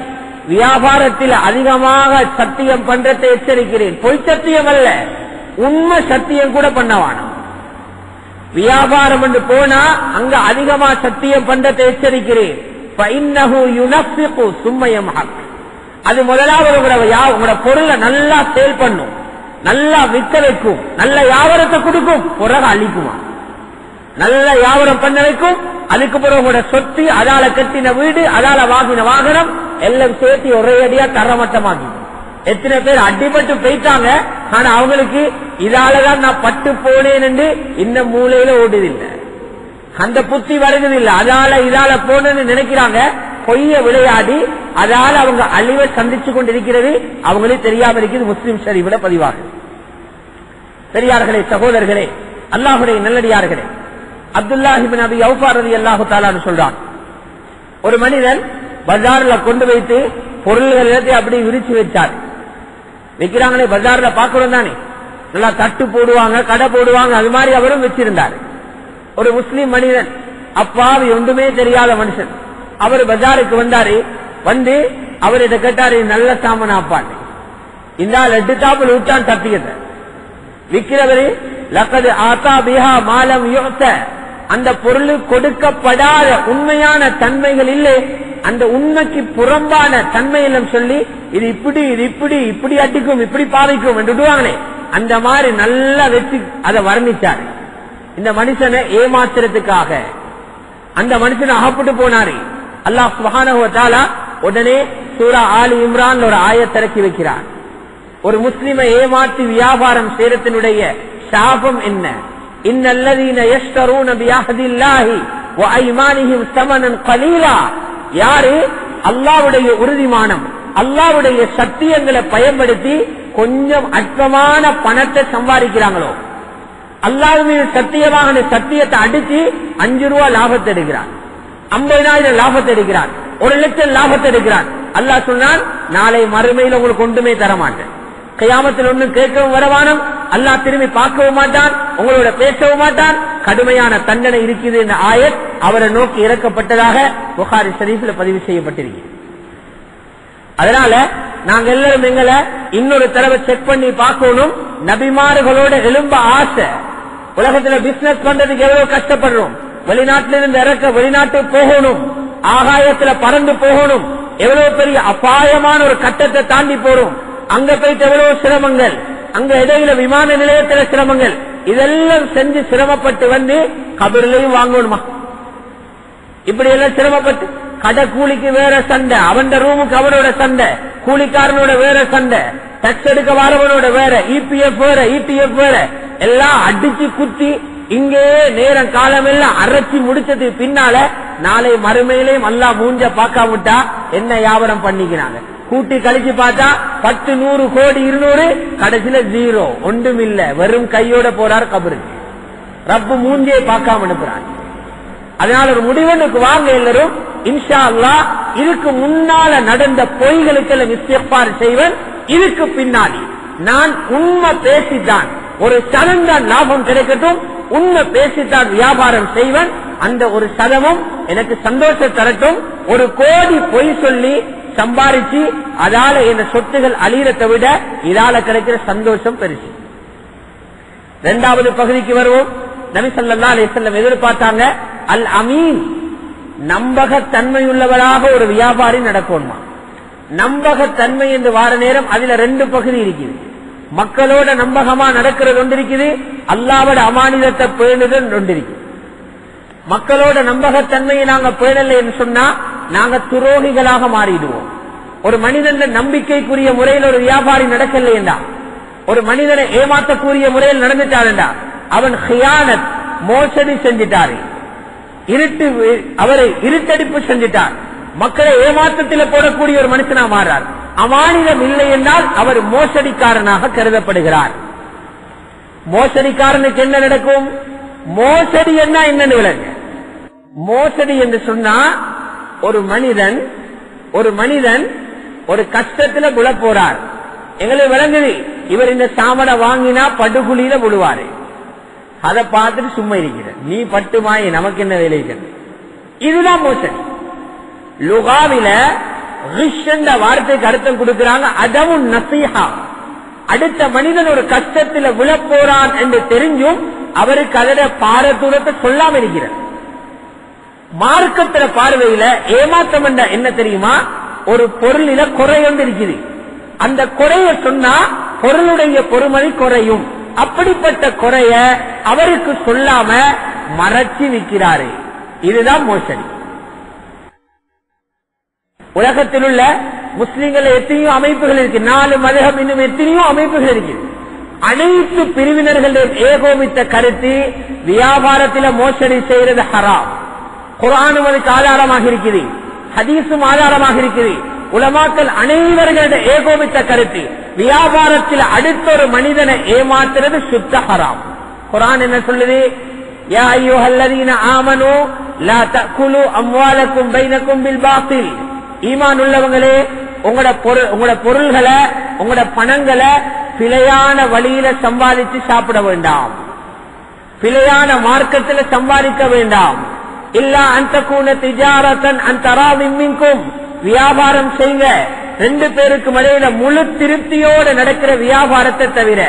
S1: வியாபாரத்தில் அதிகமாக சத்தியம் பண்றதை எச்சரிக்கிறேன். பொய் சத்தியம் அல்ல, உண்மை சத்தியம் கூட பண்ணவானாம். வியாபாரம் என்று போனா அங்க அதிகமா சத்தியம் பண்றதை எச்சரிக்கிறேன். ஃபஇன்னஹு யுனஃபிகு சும்ம யம்ஹக், அது முதலாவது உங்களோட பொருளை நல்லா சேல் பண்ணும், நல்லா விற்க வைக்கும், நல்ல வியாபாரத்தை கொடுக்கும், பிறகு அழிக்குமா. நல்ல வியாபாரம் பண்ண வைக்கும், அதுக்கு பிறகு உங்களோட சொத்து, அதால கட்டின வீடு, அதால வாங்கின வாகனம் எல்லாம் சேர்த்து ஒரே அடியா தரமட்டமாக்கி. எத்தனை பேர் அடிபட்டு போயிட்டாங்க, ஆனா அவங்களுக்கு இதாலதான் நான் பட்டு போனேன் என்று இன்னும் மூலையில ஓடுதில்லை, அந்த புத்தி வருவதில்லை. அதால இதால போனேன்னு நினைக்கிறாங்க. பொய்ய விளையாடி அதால அவங்க அழிவை சந்திச்சு கொண்டிருக்கிறது அவங்களுக்கு தெரியாம இருக்குது. முஸ்லிம் ஷரீஃப்ல பதிவாக. பெரியார்களே, சகோதரர்களே, அல்லாஹ்வுடைய நல்லடியார்களே, அப்துல்லாஹ் இப்னு அபி அவ்ஃபா ரலியல்லாஹு தஆலா சொல்றான், ஒரு மனிதன் பஜார்ல கொண்டு வைத்து பொருள்கள் எல்லாத்தையும் அப்படி விரிச்சு வச்சார். வைக்கிறாங்களே பஜார்ல பாக்குறோம் தானே, நல்லா தட்டு போடுவாங்க, கடை போடுவாங்க, அது மாதிரி அவரும் வச்சிருந்தார். ஒரு முஸ்லிம் மனிதன், அப்பாவி ஒன்றுமே தெரியாத மனுஷன், அவர் பஜாருக்கு வந்தாரு. வந்து அவர்கிட்ட கேட்டாரு, நல்ல சாமன் அப்பான்னு. இந்த எடுத்தாப்புல விட்டான் தப்பியத. விற்கிறவரு லக்கது ஆத்தா பிஹா மாலம் யுக்த, அந்த பொருள் கொடுக்கப்படாத உண்மையான தன்மைகள் இல்லை, அந்த உண்மைக்கு புறம்பான தன்மையிலும் சொல்லி இது இப்படி இது இப்படி இப்படி அடிக்கும் இப்படி பாதிக்கும் என்று விடுவாங்களே, அந்த மாதிரி நல்லா வச்சு அதை வர்ணிச்சாரு. இந்த மனுஷனை ஏமாத்துறதுக்காக அந்த மனுஷனை அகப்பட்டு போனாரு. அல்லாஹ் சுப்ஹானஹு வ தஆலா உடனே சூரா ஆலி இம்ரான் ஒரு ஆயத்தை இறக்கி வைக்கிறார். ஒரு முஸ்லிமை ஏமாற்றி வியாபாரம் செய்யறதனுடைய சாபம் என்ன? இன்னல்லதீன யஷ்தரூன பிஅஹ்தில்லாஹி வ ஐமானிஹிம் ஸமனன் கலீலா, யாரு அல்லாஹ்வுடைய உறுதிமானம், அல்லாஹ்வுடைய சத்தியங்களை பயன்படுத்தி கொஞ்சம் அற்பமான பணத்தை சம்பாதிக்கிறாங்களோ, அல்லாஹ் மீது சத்தியமாக சத்தியத்தை அடிச்சு 5 ரூபா லாபத்தை எடுக்கிறான், 50,000 லாபத்தை எடுக்கிறான், 1 லட்சம் லாபத்தை எடுக்கிறான். அல்லாஹ் சொன்னான், நாளை மறுமையில் உங்களுக்கு ஒன்றுமே தர மாட்டேன், கியாமத்தில் ஒன்றும் கேட்கவும் வரவானம், அல்லாஹ் திரும்பி பார்க்கவும் மாட்டான், உங்களோட பேசவும் மாட்டான், கடுமையான தண்டனை இருக்குது என்ற ஆயத் அவரை நோக்கி இறக்கப்பட்டதாக புகாரி ஷரீஃப்ல பதிவு செய்யப்பட்டிருக்கிறது. அதனால நாங்க எல்லாரும் எங்களை இன்னொரு தடவை செக் பண்ணி பார்க்கணும். நபிமார்களோட எழும்ப ஆசை. உலகத்துல பிசினஸ் பண்றதுக்கு எவ்வளவு கஷ்டப்படுறோம். வெளிநாட்டிலிருந்து இறக்க வெளிநாட்டுக்கு போகணும், ஆகாயத்துல பறந்து போகணும், எவ்வளவு பெரிய அபாயமான ஒரு கட்டத்தை தாண்டி போறோம். அங்க போயிட்டு எவ்வளவு சிரமங்கள், அங்க இடையில விமான நிலையத்துல சிரமங்கள், இதெல்லாம் செஞ்சு சிரமப்பட்டு வந்து கபரிலையும் வாங்கணுமா? இப்படி எல்லாம் சிரமப்பட்டு கடை கூலிக்கு வேற சண்டை, அவன் ரூமுக்கு அவனோட சண்டை, கூலிக்காரனோட வேற சண்டை, டக்ஸ் எடுக்க வரவனோட வேற, இபிஎஃப் வேற, இடிஎஃப் வேற, எல்லாம் அடிச்சு குத்தி இங்கே நேரம் காலம் எல்லாம் அரைச்சி முடிச்சது பின்னால நாளை மறுமையிலையும் அல்லா மூஞ்ச பார்க்காமட்டா என்ன வியாபாரம் பண்ணிக்கிறாங்க. கூட்டி கழிச்சு பார்த்தா 10, 100 கோடி 200, கடைசியில 0, ஒன்றும் இல்ல, வெறும் கையோட போறார் கபருக்கு. ரப்பு மூஞ்சியை பார்க்காம அனுப்புறாங்க. அதனால ஒரு முடிவனுக்கு வாங்க எல்லாரும் இன்ஷா அல்லாஹ். இதுக்கு முன்னால நடந்த பொய்களுக்கெல்லாம் இஸ்திக்பார் செய்வன். இதுக்கு பின்னாடி நான் உண்மை பேசித்தான், ஒரு சதந்தான் லாபம் கிடைக்கட்டும், உண்மை பேசித்தான் வியாபாரம் செய்வன். அந்த ஒரு சதமும் எனக்கு சந்தோஷம் தரட்டும். 1 கோடி பொய் சொல்லி சம்பாதிச்சு அதால இந்த சொத்துகள் அழியறதை விட இதால கிடைக்கிற சந்தோஷம் பெருசு. 2வது பகுதிக்கு வருவோம். நபி ஸல்லல்லாஹு அலைஹி வஸல்லம் எதிர்பார்த்தாங்க அல் அமீன், நம்பகத்தன்மையுள்ளவராக ஒரு வியாபாரி நடக்கணுமா. நம்பகத்தன்மை என்று வார நேரம் அதுல 2 பகுதி இருக்குது. மக்களோட நம்பகமா நடக்கிறது ஒன்று இருக்குது, அல்லாஹ்வோட அமானிதத்தை பேணுதல் ஒன்று இருக்குது. மக்களோட நம்பகத்தன்மையை நாங்க பேணல என்று சொன்னா நாங்க துரோகிகளாக மாறிடுவோம். ஒரு மனிதன் நம்பிக்கைக்குரிய முறையில் ஒரு வியாபாரி நடக்கலையா, ஒரு மனிதனை ஏமாற்றக்கூடிய முறையில் நடந்துட்டாருண்டா அவன் ஹியானத், மோசடி செஞ்சிட்டாரு, அவரை இருட்டடிப்பு செஞ்சிட்டார், மக்களை ஏமாற்றத்தில் போடக்கூடிய ஒரு மனுஷனா மாறார். அமானிதம் இல்லை என்றால் அவர் மோசடிக்காரனாக கருதப்படுகிறார். மோசடிக்காரனுக்கு என்ன நடக்கும்? மோசடி என்ன என்னன்னு விளங்க. மோசடி என்று சொன்னா ஒரு மனிதன் ஒரு கஷ்டத்துல விழ போறார். எங்களுக்கு விளங்குது இவர் இந்த சாமனை வாங்கினா படுகுழியில விழுவாரு. அதை பார்த்துட்டு சும்மா இருக்கிற நீ பட்டுமாய் நமக்கு என்ன வேலை? இதுதான் மோசடி. லுகாவில வார்த்தைக்கு அர்த்தம் கொடுக்கிறாங்க அதவும் நசீஹா. அடுத்த மனிதன் ஒரு கஷ்டத்துல விழ போறான் என்று தெரிஞ்சும் அவருக்கு அதோட பாரதூரத்தை சொல்லாம இருக்கிறார். மார்க்கத்தில பார்வையில ஏமாற்றம் என்ற என்ன தெரியுமா? ஒரு பொருளில குறை ஒன்று இருக்குது, அந்த குறைய சொன்னா பொருளுடைய பொறுமதி குறையும். அப்படிப்பட்ட குறைய அவருக்கு சொல்லாம மறைச்சு விற்கிறாரு. இதுதான் மோசடி. உலகத்தில் உள்ள முஸ்லிம்கள் எத்தனையோ அமைப்புகள் இருக்கு, 4 மதகம், இன்னும் எத்தனையோ அமைப்புகள் இருக்கு. அனைத்து பிரிவினர்களுடைய ஏகோபித்த கருத்து வியாபாரத்தில் மோசடி செய்யறது ஹராம். குர்ஆனும் அதுக்கு ஆதாரமாக இருக்குது, ஹதீஸும் ஆதாரமாக இருக்குது. உலமாக்கள் அனைவர்களுடைய ஏகோபித்த கருத்து வியாபாரத்தில் அடுத்த ஒரு மனிதனை ஏமாத்துறது சுத்த ஹராம். குர்ஆன் என்ன சொல்லுது? யா அய்யுஹல்லதீன ஆமனூ லா தஅகுலு அம்வாலக்கும் பைனக்கும் பில் பாத்தில். ஈமான் உள்ளவங்களே, உங்களோட பொருள்களை, உங்களோட பணங்களை பிழையான வழியில சம்பாதிச்சு சாப்பிட வேண்டாம், பிழையான மார்க்கத்தில் சம்பாதிக்க வேண்டாம். இல்லா அன்தகூன திஜாரத்தன் அன்தராதின் மின்கும். வியாபாரம் செய்யுங்க, 2 பேருக்கு இடையில முழு திருப்தியோட நடக்கிற வியாபாரத்தை தவிர,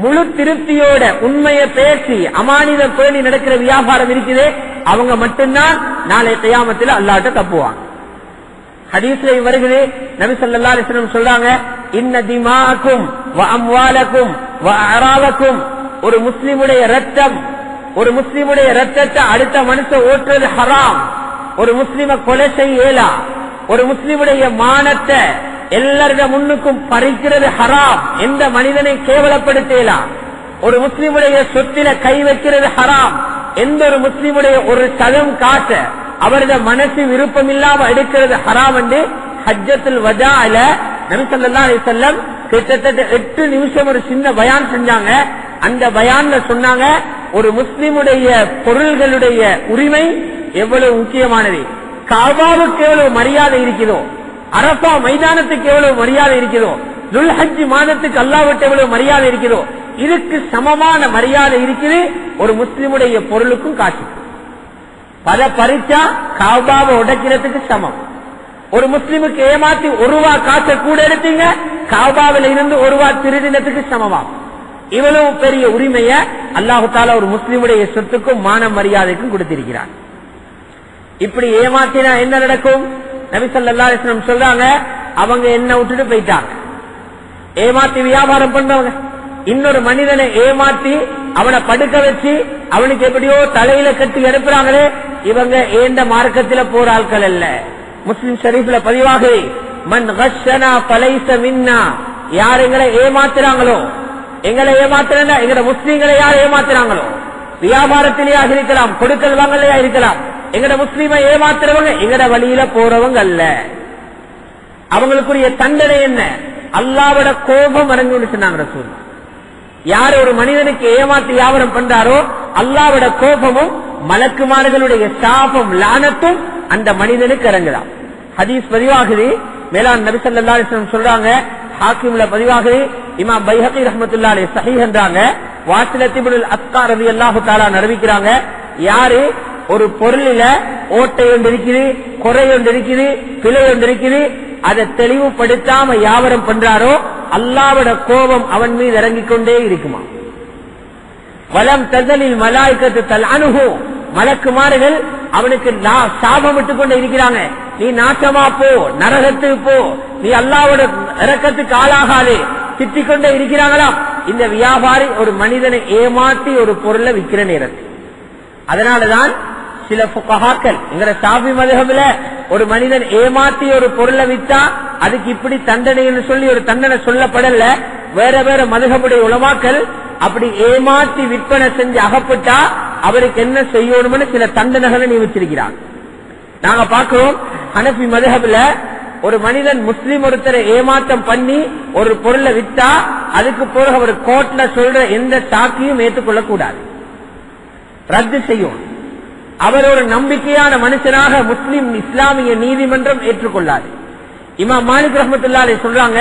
S1: முழு திருப்தியோட உண்மையை பேசி அமானிதம் பேணி நடக்கிற வியாபாரம் இருக்குது, அவங்க மட்டும்தான் நாளை கியாமத்தில் அல்லாஹ்ட்ட தப்புவாங்க. ஹதீஸ்ல வருகிறது, நபி ஸல்லல்லாஹு அலைஹி வஸல்லம் சொல்றாங்க, இன்ன திமாக்கும் வ அம்வாலக்கும் வ அராலக்கும். ஒரு முஸ்லிமுடைய ரத்தம், ஒரு முஸ்லிமுடைய ரத்தத்தை அடுத்த மனுஷன் ஓட்டுறது ஹராம். ஒரு முஸ்லிம கொலை செய்யலா, ஒரு முஸ்லிமுடைய மானத்தை எல்லாருடைய முன்னுக்கும் பறிக்கிறது ஹராம். எந்த மனிதனை கேவலப்படுத்தலாம். ஒரு முஸ்லிமுடைய சொத்தில கை வைக்கிறது ஹராம். எந்த ஒரு முஸ்லிமுடைய ஒரு சதம் காட்ட அவரது மனசு விருப்பம் இல்லாம எடுக்கிறது ஹராம் என்று ஹஜ்ஜத்துல் வதால நபி ஸல்லல்லாஹு அலைஹி வஸல்லம் கிட்டத்தட்ட 8 நிமிஷம் ஒரு சின்ன பயான் செஞ்சாங்க. அந்த பயான்ல சொன்னாங்க, ஒரு முஸ்லிமுடைய பொருள்களுடைய உரிமை எவ்வளவு முக்கியமானது. காபாவுக்கு எவ்வளவு மரியாதை இருக்கிறதோ, அரபா மைதானத்துக்கு எவ்வளவு மரியாதை இருக்கிறதோ, துல்ஹஜ் மாதத்துக்கு அல்லாஹ்வுக்கு எவ்வளவு மரியாதை இருக்கிறதோ, இதுக்கு சமமான மரியாதை இருக்குது ஒரு முஸ்லிமுடைய பொருளுக்கும் காசு. பல பறிச்சா காபாவை உடைக்கிறதுக்கு சமம். ஒரு முஸ்லிமுக்கு ஏமாத்தி 1 ரூபாய் காசை கூட எடுத்தீங்க, காபாவில இருந்து 1 ரூபாய் திருடினத்துக்கு சமமாகும். இவ்வளவு பெரிய உரிமைய அல்லாஹு தஆலா ஒரு முஸ்லிமுடைய சொத்துக்கும் மான மரியாதைக்கும் கொடுத்திருக்கிறார். இப்படி ஏமாத்தினா என்ன நடக்கும்? நபி ஸல்லல்லாஹு அலைஹி வஸல்லம் சொல்றாங்க, அவங்க என்ன விட்டுட்டு போயிட்டாங்க. ஏமாத்தி வியாபாரம் பண்றவங்க இன்னொரு மனிதனை ஏமாத்தி அவனை படுக்க வச்சு அவனுக்கு எப்படியோ தலையில கட்டி எடுப்புறாங்களே, இவங்க ஏந்த மார்க்கத்தில் போற ஆட்கள் அல்ல. முஸ்லிம் ஷரீஃப்ல பதிவாகுது, மன் கஷனா ஃபலைஸ மின்னா, யார் எங்களை ஏமாத்துறாங்களோ, எங்களை ஏமாத்துறா எங்கட முஸ்லீம்களை யார் ஏமாத்துறாங்களோ, வியாபாரத்திலேயாக இருக்கலாம், கொடுக்கல் வாங்கலையா இருக்கலாம், எங்கட முஸ்லீமை ஏமாத்துறவங்க எங்கட வழியில போறவங்க அல்ல. அவங்களுக்குரிய தண்டனை என்ன? அல்லாஹ்வோட கோபம் இறங்குன்னு சொன்னாங்க ரசூல். யார் ஒரு மனிதனுக்கு ஏமாத்தி வியாபாரம் பண்றாரோ அல்லாஹ்வோட கோபமும் மலக்குமார்களுடைய சாபம் லானத்தும் அந்த மனிதனுக்கு இறங்குதான். ஹதீஸ் பதிவாகுது, மேலான் நபி ஸல்லல்லாஹு அலைஹி வஸல்லம் சொல்றாங்க, ஹாக்கிம்ல பதிவாகுது, இமாம் பைஹகி ரஹ்மத்துல்லாஹி அலைஹி ஸஹீஹ் என்றாங்க, வாசிலத் இப்னுல் அஸ்கா ரலியல்லாஹு தஆலா அறிவிக்கிறாங்க, யாரு ஒரு பொருளில ஓட்டை ஒன்று இருக்குது, குறை ஒன்று இருக்குது, பிழை ஒன்று இருக்குது, அதை தெளிவுபடுத்தாம வியாபாரம் பண்றாரோ அல்லாஹ்வோட கோபம் அவன் மீது இறங்கிக் கொண்டே இருக்குமா. வலம் தஸலில் மலாயிகத்து தல்அனுஹு, மலக்குமார்கள் அவனுக்கு சாபம் விட்டுக் கொண்டே இருக்கிறாங்க, நீ நாசமா போ, நரகத்துக்கு போ, நீ அல்லாஹ்வோட இரக்கத்துக்கு ஆளாகாதே, திட்டிக் கொண்டே இருக்கிறாங்களாம் இந்த வியாபாரி ஒரு மனிதனை ஏமாற்றி ஒரு பொருளை விற்கிற நேரத்தில். அதனாலதான் சில ஃபுகஹாக்கள் எங்கட ஷாஃபி மذஹப்ல ஒரு மனிதன் ஏமாற்றி ஒரு பொருளை வித்தா அதுக்கு இப்படி தண்டனைன்னு சொல்லி ஒரு தண்டனை சொல்லப்படல. வேற வேற மذஹபுடைய உலமாக்கள் அப்படி ஏமாற்றி விற்பனை செஞ்சு அகப்பட்டா அவருக்கு என்ன செய்யணும்னு சில தண்டனைகளை நியமிச்சிருக்கிறாங்க. நாங்க பார்க்கிறோம், ஹனஃபி மذஹப்ல ஒரு மனிதன் முஸ்லிம் ஒருத்தரை ஏமாற்றம் பண்ணி ஒரு பொருளை வித்தா அதுக்கு பிறகு அவர் கோர்ட்ல சொல்ற எந்த சாக்கியும் ஏற்றுக்கொள்ள கூடாது, ரத்து செய்யும். அவர் ஒரு நம்பிக்கையான மனுஷனாக முஸ்லிம் இஸ்லாமிய நீதிமன்றம் ஏற்றுக்கொள்ளாது. இமாம் மாலிக் ரஹ்மத்துல்லாஹி அலைஹி சொல்றாங்க,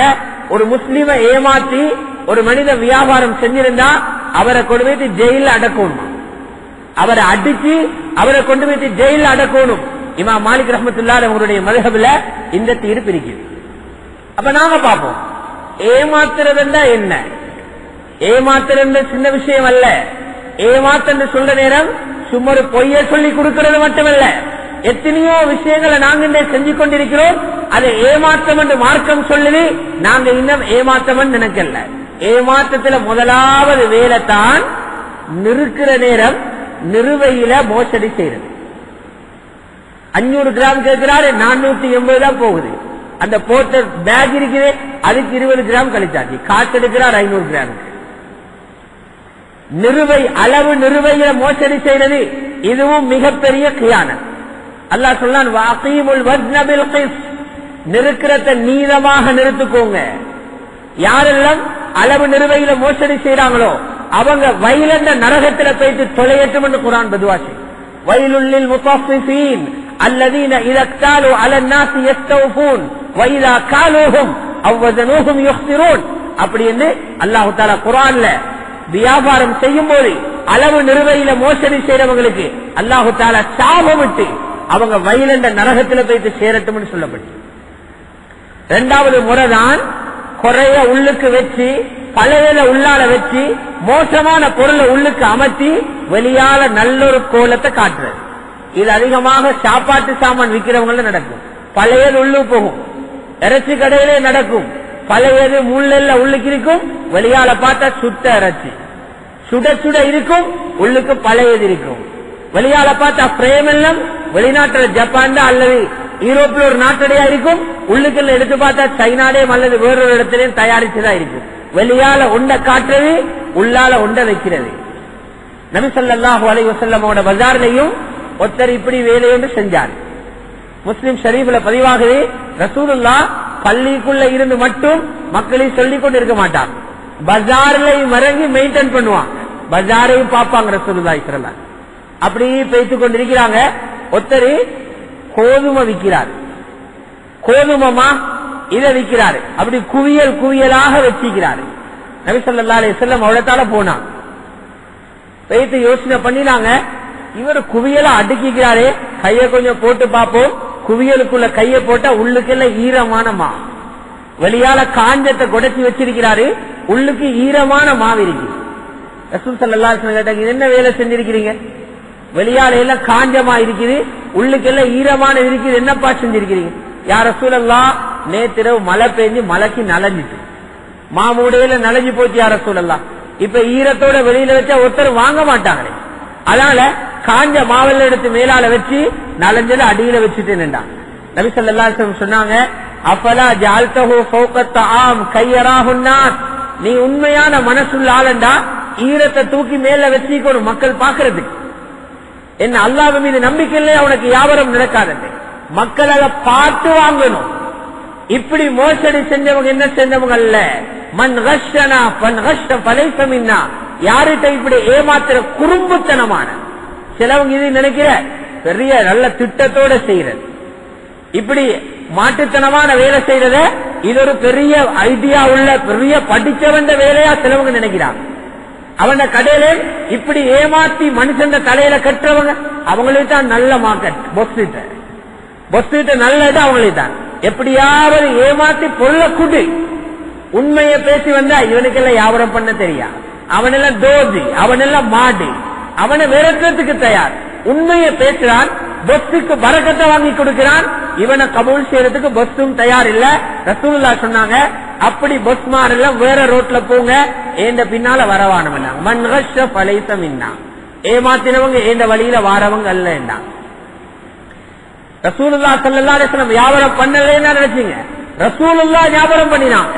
S1: ஒரு முஸ்லிமை ஏமாற்றி ஒரு மனித வியாபாரம் செஞ்சிருந்தா அவரை கொண்டு போய் ஜெயில அடக்கணும், அவரை அடிச்சு அவரை கொண்டு போய் ஜெயில அடக்கணும். இமாம் மாலிக் ரஹ்மத்துல்லாஹி அவருடைய மذஹப்ல இந்த தீர்ப்பு இருக்குது. அப்ப நாங்க பார்ப்போம், ஏமாத்துறதுன்னா என்ன? ஏமாத்துறது சின்ன விஷயம் அல்ல. ஏமாத்து சொல்ற நேரம் சும்மா ஒரு பொய்ய சொல்லி கொடுக்கிறது மட்டுமல்ல, எத்தனையோ விஷயங்களை நாங்க செஞ்சு கொண்டிருக்கிறோம். அதை ஏமாற்றம் என்று மார்க்கம் சொல்லுது, நாங்க இன்னும் ஏமாற்றம் நினைக்கல. ஏமாற்றத்துல முதலாவது வேலை தான் நிறுக்கிற நேரம் நிறுவையில மோசடி செய்யறது. 500 கிராம் கேட்கிறாரு, 480 தான் போகுது. அந்த போட்ட பேக் இருக்குது, அதுக்கு 20 கிராம் கழிச்சாச்சு, காசு எடுக்கிறார் 500 கிராமுக்கு. நிறுவை அளவு நிறுவையில மோசடி செய்யறது இதுவும் மிகப்பெரிய கியானத். அல்லாஹ் சொன்னான், வஅகீமுல் வஸ்ன பில் கிஸ், நிறுக்கிறத நீதமாக நிறுத்துக்கோங்க. யாரெல்லாம் அளவு நிறுவையில மோசடி செய்யறாங்களோ அவங்க வயலண்ட நரகத்துல போயிட்டு தொலையட்டும் என்று குர்ஆன் பதுவாசி. வயலுல் லில் முத்தஃபிஃபீன் அல்லதீன இதா காலு அலன் நாஸ் யஸ்தௌஃபூன் வ இதா காலுஹும் அவ் வஸனுஹும் யுக்ஸிரூன். அப்படி என்று அல்லாஹ் தஆலா குர்ஆன்ல வியாபாரம் செய்யும் போது அளவு நிறுவையில மோசடி செய்யறவங்களுக்கு அல்லாஹு தஆலா சாபமிட்டு அவங்க வயலண்ட நரகத்துல போயிட்டு சேரட்டும் சொல்லப்பட்டு. இரண்டாவது முறைதான் குறைய உள்ளுக்கு வச்சு பழையல உள்ளால வச்சு மோசமான பொருளை உள்ளுக்கு அமர்த்தி வெளியால நல்லொரு கோலத்தை காட்டுறது. இது அதிகமாக சாப்பாட்டு சாமான் விற்கிறவங்கள நடக்கும். பழையது உள்ளு போகும், இறைச்சி கடையிலே நடக்கும். பழையது முள்ளெல்ல உள்ளுக்கு இருக்கும், வெளியால பார்த்தா சுட்ட இறைச்சி, சுட சுட இருக்கும், உள்ளுக்கு பழையது இருக்கும். வெளியால பார்த்தா பிரேம் எல்லாம் வெளிநாட்டுல ஜப்பான் அல்லது யூரோப்ல ஒரு நாட்டடையா இருக்கும், உள்ளுக்குள்ள எடுத்து பார்த்தா சைனாடையும் அல்லது வேறொரு இடத்திலையும் தயாரிச்சுதான் இருக்கும். வெளியால உண்டை காட்டுறது, உள்ளால உண்டை வைக்கிறது. நபி ஸல்லல்லாஹு அலைஹி வஸல்லமோட பஜார்லையும் ஒருத்தர் இப்படி வேலை என்று செஞ்சார். முஸ்லிம் ஷரீஃப்ல பதிவாகுது, ரசூலுல்லாஹ் பள்ளிக்குள்ள இருந்து மட்டும் மக்களை சொல்லிக் கொண்டு இருக்க மாட்டாங்க, பஜார்லையும் இறங்கி மெயின்டைன் பண்ணுவாங்க, பஜாரையும் பார்ப்பாங்க ரசூலுல்லாஹி ஸல்லல்லாஹு அலைஹி வஸல்லம். அப்படி பேசிக் கொண்டிருக்கிறாங்க. ஒருத்தர் கோதுமை விற்கிறார், கோதுமமா இதை விற்கிறாரு, அப்படி குவியல் குவியலாக வச்சிக்கிறாரு. நபி ஸல்லல்லாஹு அலைஹி வஸல்லம் அவ்வளத்தால போனாங்க, பேசி யோசனை பண்ணினாங்க, இவர் குவியலா அடுக்கிறாரு, கைய கொஞ்சம் போட்டு பார்ப்போம். குவியலுக்குள்ள கைய போட்டா உள்ளுக்குள்ள ஈரமான மா, வெளியால காஞ்சத்தை கொடைச்சி வச்சிருக்கிறாரு, உள்ளுக்கு ஈரமான மாவு இருக்கு. ரசூல் ஸல்லல்லாஹு அலைஹி வஸல்லம் கேட்டாங்க, என்ன வேலை செஞ்சிருக்கிறீங்க? வெளியால எல்லாம் காஞ்சமா இருக்குது, உள்ளுக்கெல்லாம் ஈரமான இருக்குது, என்னப்பா செஞ்சிருக்கிறீங்க? யா ரசூலல்லாஹ், நேத்திரவு மழை பெஞ்சு மலைக்கு நலஞ்சிட்டு, மாமூடையில நலஞ்சு போச்சு யா ரசூலல்லாஹ். இப்ப ஈரத்தோட வெளியில வச்சா ஒருத்தர் வாங்க மாட்டாங்களே, அதனால காஞ்ச மாவல்ல எடுத்து மேலால வச்சு நலஞ்சல அடியில வச்சுட்டு நின்றாங்க. நபி ஸல்லல்லாஹு அலைஹி வஸல்லம் சொன்னாங்க, அஃபலா ஜஅல்தஹு ஃபௌக தஆம் கய்யராஹுன் நாஸ், நீ உண்மையான மனசுள்ள ஆளண்டா ஈரத்தை தூக்கி மேல வச்சுக்கணும் மக்கள் பாக்குறதுக்கு. என்ன அல்லாஹ் மீது நம்பிக்கை இல்லை, அவனுக்கு வியாபாரம் நடக்காது. மக்கள் அதை பார்த்து வாங்கணும். இப்படி மோசடி செஞ்சவங்க என்ன செஞ்சவங்க அல்ல. மன் கஷ்ஷனா ஃபன் கஷ்ஷ ஃபலைஸ மின்னா, யார்கிட்ட இப்படி ஏமாத்துற குறும்புத்தனமான சிலவங்க இது நினைக்கிற பெரிய நல்ல திட்டத்தோட செய்யறது, இப்படி மாட்டுத்தனமான வேலை செய்யறத இது ஒரு பெரிய ஐடியா உள்ள பெரிய படிச்சவந்த வேலையா சிலவங்க நினைக்கிறாங்க. அவன கடையில இப்படி ஏமாத்தி மனுஷன் தலையில கட்டுறவங்க அவங்களுக்கு தான் நல்ல மார்க்கெட். பொஸ்கிட்ட நல்லது அவங்களுக்கு தான். எப்படியாவது ஏமாத்தி பொருள குடி உண்மையை பேசி வந்தா இவனுக்கெல்லாம் வியாபாரம் பண்ண தெரியா, அவனெல்லாம் தோதி, அவனெல்லாம் மாடி, அவனை விரட்டுறதுக்கு தயார். உண்மையை பேசுறான், பொஸ்ஸுக்கு பரக்கத்தை வாங்கி கொடுக்கிறான், இவனை கபூல் செய்யறதுக்கு பொஸ்ஸும் தயார் இல்ல. ரசூலுல்லாஹ் சொன்னாங்க, அப்படி பொஸ்மார் எல்லாம் வேற ரோட்ல போங்க, ஏண்ட பின்னால வரவானம். மன் கஷ்ஷ ஃபலைஸ மின்னா, ஏமாத்தினவங்க ஏண்ட வழியில வாரவங்க அல்ல. ரசூலுல்லாஹ் ஸல்லல்லாஹு அலைஹி வஸல்லம் வியாபாரம் பண்ணலன்னு நினைச்சீங்க, ரசூலுல்லாஹ் வியாபாரம் பண்ணினாங்க.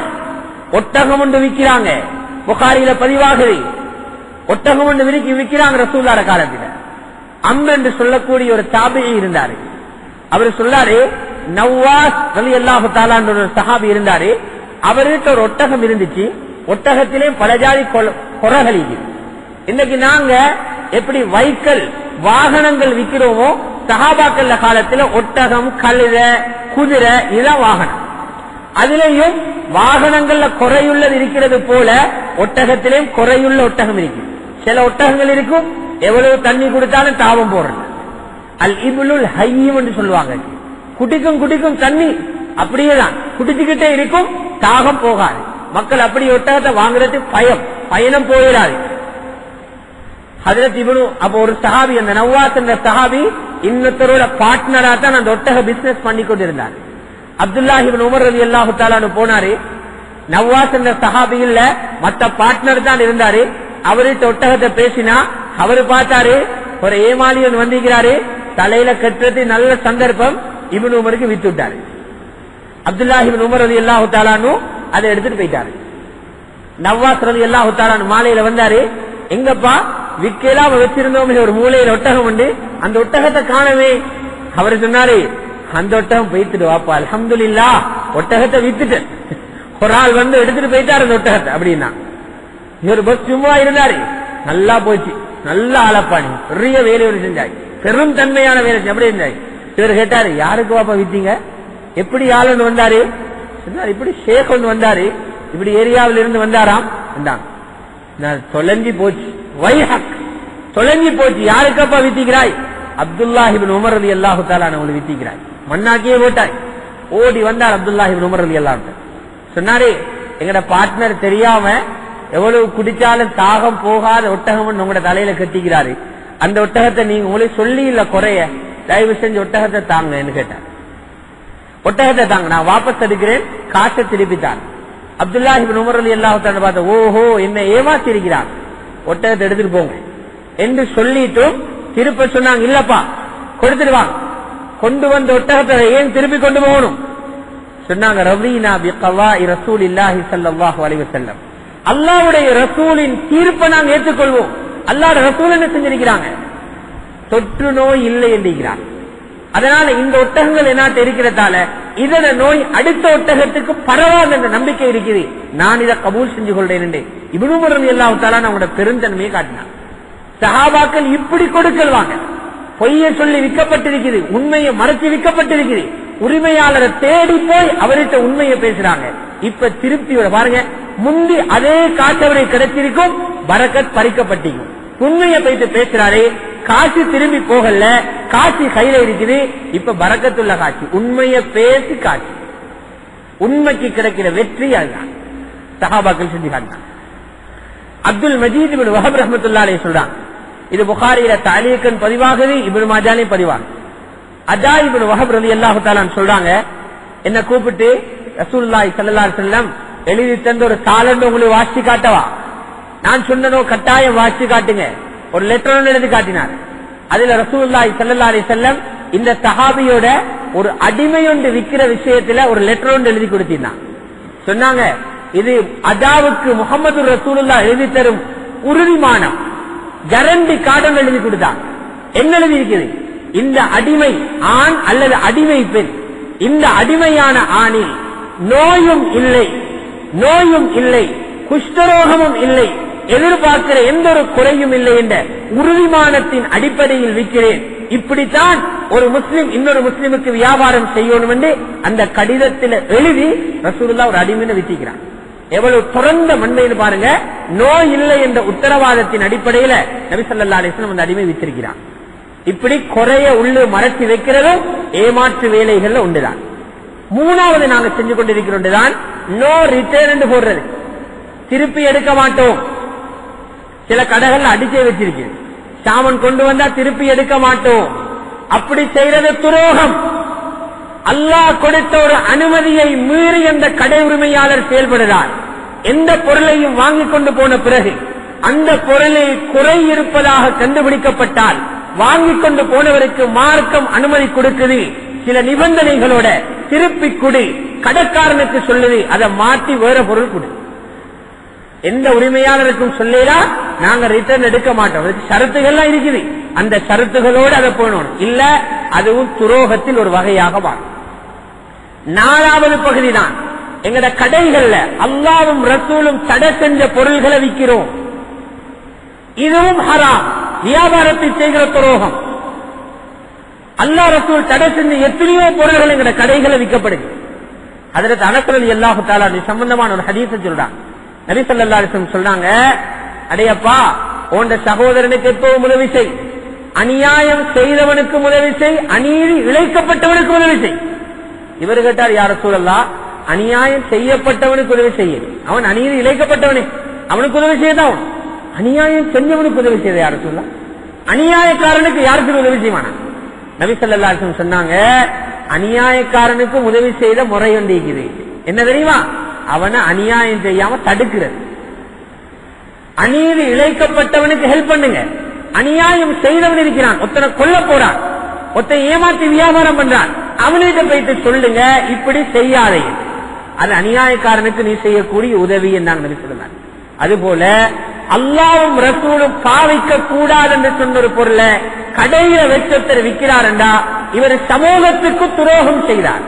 S1: ஒட்டகம் ஒன்று விற்கிறாங்க, புகாரியில பதிவாகுது. ஒட்டகம் ஒன்று விற்கிறாங்க ரசூலுல்லாஹ் காலத்தில். அம்ர் என்று சொல்லக்கூடிய ஒரு தாபிஈ இருந்தாரு. அவர் சொல்லாரு, நவாஸ் ரலியல்லாஹு தஆலா என்ற ஒரு சஹாபி இருந்தாரு. அவருக்கு ஒரு ஒட்டகம் இருந்துச்சு. ஒட்டகத்திலே பல ஜாதி குறைகள். இன்னைக்கு நாங்க எப்படி வைக்கல் வாகனங்கள் விற்கிறோமோ, சஹாபாக்கள் காலத்துல ஒட்டகம், கழுதை, குதிரை இதுதான் வாகனம். அதிலேயும் வாகனங்கள்ல குறையுள்ளது இருக்கிறது போல ஒட்டகத்திலேயும் குறையுள்ள ஒட்டகம் இருக்கு. சில ஒட்டகங்கள் இருக்கும், எவ்வளவு தண்ணி கொடுத்தாலும் தாபம் போடுறது. அல் இபுலுல் ஹய்யம் என்று சொல்லுவாங்க. குடிக்கும் தண்ணி அப்படியேதான் குடிச்சுக்கிட்டே இருக்கும், தாகம் போகாது. மக்கள் அப்படி ஒட்டகத்தை வாங்குறது பயணம் போயிடாது. ஹஜ்ரத் இப்னு அப்ப ஒரு சஹாபி, அந்த நவாஸ் என்ற சஹாபி இன்னொருத்தரோட பார்ட்னரா தான் அந்த ஒட்டக பிசினஸ் பண்ணி கொண்டிருந்தார். அப்துல்லாஹ் இப்னு உமர் ரலியல்லாஹு தஆலா போனாரு. நவாஸ் என்ற சஹாபி இல்ல, மத்த பார்ட்னர் தான் இருந்தாரு. அவர்கிட்ட ஒட்டகத்தை பேசினா அவரு பார்த்தாரு, ஒரு ஏமாளியன் வந்திருக்கிறாரு, தலையில கட்டுறது நல்ல சந்தர்ப்பம், இப்னு உமருக்கு வித்து விட்டாரு. அப்துல்லாஹ் இப்னு உமர் ரலியல்லாஹு தஆலா அதை எடுத்துட்டு போயிட்டாரு. நவாஸ் ரலியல்லாஹு தஆலா மாலையில வந்தாரு, எங்கப்பா விக்கலாம் வச்சிருந்தோம் ஒரு மூலையில ஒட்டகம் உண்டு, அந்த ஒட்டகத்தை காணவே. அவரு சொன்னாரு, அந்த ஒட்டகம் போயிட்டு வாப்பா, அல்ஹம்துலில்லாஹ் ஒட்டகத்தை வித்துட்டு. ஒரு ஆள் வந்து எடுத்துட்டு போயிட்டாரு அந்த ஒட்டகத்தை. அப்படின்னா இவர் பஸ் சும்மா இருந்தாரு, நல்லா போச்சு, நல்ல ஆளப்பாணி, பெரிய வேலையோடு செஞ்சாய், பெரும் தன்மையான வேலை எப்படி இருந்தாய். இவர் கேட்டாரு, யாருக்கு வாப்பா வித்தீங்க, எப்படி ஆளுன்னு வந்தாரு. இப்படி ஷேக் ஒன்று வந்தாரு, இப்படி ஏரியாவில இருந்து வந்தாராம். தொலைஞ்சி போச்சு, வைஹக் தொலைஞ்சி போச்சு, யாருக்கப்பா வித்திக்கிறாய், அப்துல்லாஹ் இப்னு உமர் ரலியல்லாஹு தஆலா அவங்களுக்கு வித்திக்கிறாய், மண்ணாக்கியே போட்டாய். ஓடி வந்தார் அப்துல்லாஹ் இப்னு உமர் ரலியல்லாஹு. சொன்னாரு, எங்கட பார்ட்னர் தெரியாம எவ்வளவு குடிச்சாலும் தாகம் போகாத ஒட்டகம் உங்களோட தலையில கட்டிக்கிறாரு, அந்த ஒட்டகத்தை நீங்க உங்களுக்கு சொல்லி இல்ல குறைய, தயவு செஞ்சு ஒட்டகத்தை தாங்கன்னு கேட்டார். ஒட்டகத்தை தாங்க, நான் வாபஸ் எடுக்கிறேன், காசை திருப்பித்தான். அப்துல்லாஹ் இப்னு உமர் ரலியல்லாஹு தஆலா பார்த்த, ஓஹோ என்ன ஏமாத்தி இருக்கிறார், ஒட்டகத்தை எடுத்துட்டு போங்க என்று சொல்லிட்டும் திருப்ப சொன்னாங்க. இல்லப்பா கொடுத்துடுவாங்க. கொண்டு வந்த ஒட்டகத்தை ஏன் திருப்பி கொண்டு போகணும் சொன்னாங்க. ரவீனா பிகவாஇ ரசூலில்லாஹி ஸல்லல்லாஹு அலைஹி வஸல்லம், அல்லாஹ்வுடைய ரசூலின் தீர்ப்பை நாங்கள் ஏற்றுக்கொள்வோம். அல்லாஹ்வுடைய ரசூல் என்ன செஞ்சிருக்கிறாங்க, தொற்று நோய் இல்லை என்கிறார். அதனால இந்த ஒட்டகங்கள் என்னாட்ட இருக்கிறதால இதன நோய் அடுத்த ஒட்டகத்துக்கு பரவாது என்ற நம்பிக்கை இருக்குது, நான் இதை கபூல் செஞ்சு கொள்றேன் என்று இப்னு உமர் ரலியல்லாஹு தஆலா அவங்களோட பெருந்தன்மையை காட்டினார். சஹாபாக்கள் இப்படி கொடுக்கல்வாங்க, பொய்ய சொல்லி விற்கப்பட்டிருக்குது, உண்மையை மறைச்சு விற்கப்பட்டிருக்குது, உரிமையாளரை தேடி போய் அவர்கிட்ட உண்மையை பேசுறாங்க. இப்ப திருப்தியோட பாருங்க, முந்தி அதே காசு அவரை கிடைச்சிருக்கும், பரக்கத் பறிக்கப்பட்டிருக்கும். உண்மையை போயிட்டு பேசுறாரு, காசு திரும்பி போகல, காசு கையில இருக்குது, இப்ப பரக்கத்துள்ள காட்சி, உண்மையை பேசி காட்சி, உண்மைக்கு கிடைக்கிற வெற்றி அதுதான் சஹாபாக்கள் செஞ்சு காட்டினாங்க. அப்துல் மஜீத் இப்னு வஹப் ரஹ்மத்துல்லாஹி அலைஹி சொல்றாங்க, இது புகாரியில தஅலீகன் பதிவாகுது, இப்னு மாஜாலையும் பதிவாகுது. அதா இப்னு வஹப் ரலியல்லாஹு தஆலா சொல்றாங்க, என்ன கூப்பிட்டு ரசூலுல்லாஹி ஸல்லல்லாஹு அலைஹி வஸல்லம் எழுதி தந்த ஒரு தாளந்து உங்களுக்கு வாசி காட்டவா, நான் சொன்னனோ கட்டாயம் வாசி காட்டுங்க. ஒரு லெட்டர் எழுதி காட்டினார். அதுல ரசூலுல்லாஹி ஸல்லல்லாஹு அலைஹி வஸல்லம் இந்த சஹாபியோட ஒரு அடிமை ஒன்று விற்கிற விஷயத்துல ஒரு லெட்டர் ஒன்று எழுதி கொடுத்திருந்தான். சொன்னாங்க, இது அதாவுக்கு முகமது ரசூலுல்லாஹ் எழுதி தரும் உறுதிமானம், கேரண்டி கார்டு எழுதி கொடுத்தான். என்ன எழுதி இருக்குது? இந்த அடிமை ஆண் அல்லது அடிமை பெண், இந்த அடிமையான ஆணில் நோயும் இல்லை, குஷ்டரோகமும் இல்லை, எதிர்பார்க்கிற எந்த ஒரு குறையும் இல்லை என்ற உறுதிமானத்தின் அடிப்படையில் விற்கிறேன். இப்படித்தான் ஒரு முஸ்லிம் இன்னொரு முஸ்லிமுக்கு வியாபாரம் செய்யணும் என்று அந்த கடிதத்தில் எழுதி ரசூலுல்லாஹ் ஒரு அடிமையை வித்திக்கிறான். எவ்வளவு துறந்த மண்மைன்னு பாருங்க. நோய் இல்லை என்ற உத்தரவாதத்தின் அடிப்படையில நபி ஸல்லல்லாஹு அலைஹி வஸல்லம் அந்த அடிமை வித்திருக்கிறான். இப்படி குறைய உள்ளு மறைச்சி வைக்கிறதும் ஏமாற்று வேலைகள்ல உண்டுதான். மூணாவது நாங்க செஞ்சு கொண்டிருக்கிறோம் நோ ரிட்டர்ன் போடுறது, திருப்பி எடுக்க மாட்டோம். சில கடைகள் அடிச்சே வச்சிருக்கு, சாமன் கொண்டு வந்தா திருப்பி எடுக்க மாட்டோம். அப்படி செய்யறது துரோகம். அல்லாஹ் கொடுத்த ஒரு அனுமதியை மீறி அந்த கடை உரிமையாளர் செயல்படுகிறார். எந்த பொருளையும் வாங்கி கொண்டு போன பிறகு அந்த பொருளில் குறை இருப்பதாக கண்டுபிடிக்கப்பட்டால் வாங்கி கொண்டு போனவருக்கு மார்க்கம் அனுமதி கொடுக்குது, சில நிபந்தனைகளோட திருப்பி கொடு. கடைக்காரனுக்கு சொல்லுது, அதை மாற்றி வேற பொருள் கொடு. எந்த உரிமையாளருக்கும் சொல்லா நாங்க ரிட்டர்ன் எடுக்க மாட்டோம். ஷரத்துகள்லாம் இருக்குது, அந்த ஷரத்துகளோடு அதை போனோம். இல்ல அதுவும் துரோகத்தில் ஒரு வகையாக மாறும். நாலாவது பகுதி தான் எங்கட கடைகள்ல அல்லாஹ்வும் ரசூலும் தடை செஞ்ச பொருள்களை விற்கிறோம். இதுவும் ஹராம், வியாபாரத்தை செய்கிற துரோகம். அல்லாஹ் ரசூல் தடை செஞ்ச எத்தனையோ பொருள்கள் எங்கட கடைகளை விற்கப்படுது. ஹஜ்ரத் அனஸ் ரலியல்லாஹு தஆலா சம்பந்தமான ஒரு ஹதீஸை சொல்றாங்க. நபி ஸல்லல்லாஹு அலைஹி வஸல்லம் சொல்றாங்க, அடையப்பா உன் சகோதரனுக்கு எப்பவும் உதவி செய், அநியாயம் செய்தவனுக்கு உதவி செய், அநீதி இழைக்கப்பட்டவனுக்கு உதவி செய். இவர் கேட்டார், யார் ரசூலல்லாஹ், அநியாயம் செய்யப்பட்டவனுக்கு உதவி செய்ய, அவன் அநீதி இழைக்கப்பட்டவனே, அவனுக்கு உதவி செய்தான். அநியாயம் செஞ்சவனுக்கு உதவி செய்த யார் ரசூலல்லாஹ்? அநியாயக்காரனுக்கு யாருக்கு உதவி செய்வானா? நபி ஸல்லல்லாஹு அலைஹி வஸல்லம் சொன்னாங்க, அநியாயக்காரனுக்கும் உதவி செய்த முறை ஒன்று இருக்குது. என்ன தெரியுமா? அவனை அநியாயம் செய்யாம தடுக்கிறது. அநீதி இழைக்கப்பட்டவனுக்கு ஹெல்ப் பண்ணுங்க. அநியாயம் செய்தவன் இருக்கிறான், ஒருத்தனை கொல்ல போறான், ஒருத்தனை ஏமாற்றி வியாபாரம் பண்றான், அவனிட்ட போயிட்டு சொல்லுங்க இப்படி செய்யாதே, அது அநியாயக்காரனுக்கு நீ செய்யக்கூடிய உதவி என்றாங்க நபி சொன்னாங்க. அதுபோல அல்லாஹ்வும் ரசூலும் பாவிக்க கூடாது என்று சொன்ன ஒரு பொருளை கடையில வெச்சத்தர் விற்கிறார் என்றா இவர் சமூகத்துக்கு துரோகம் செய்தார்.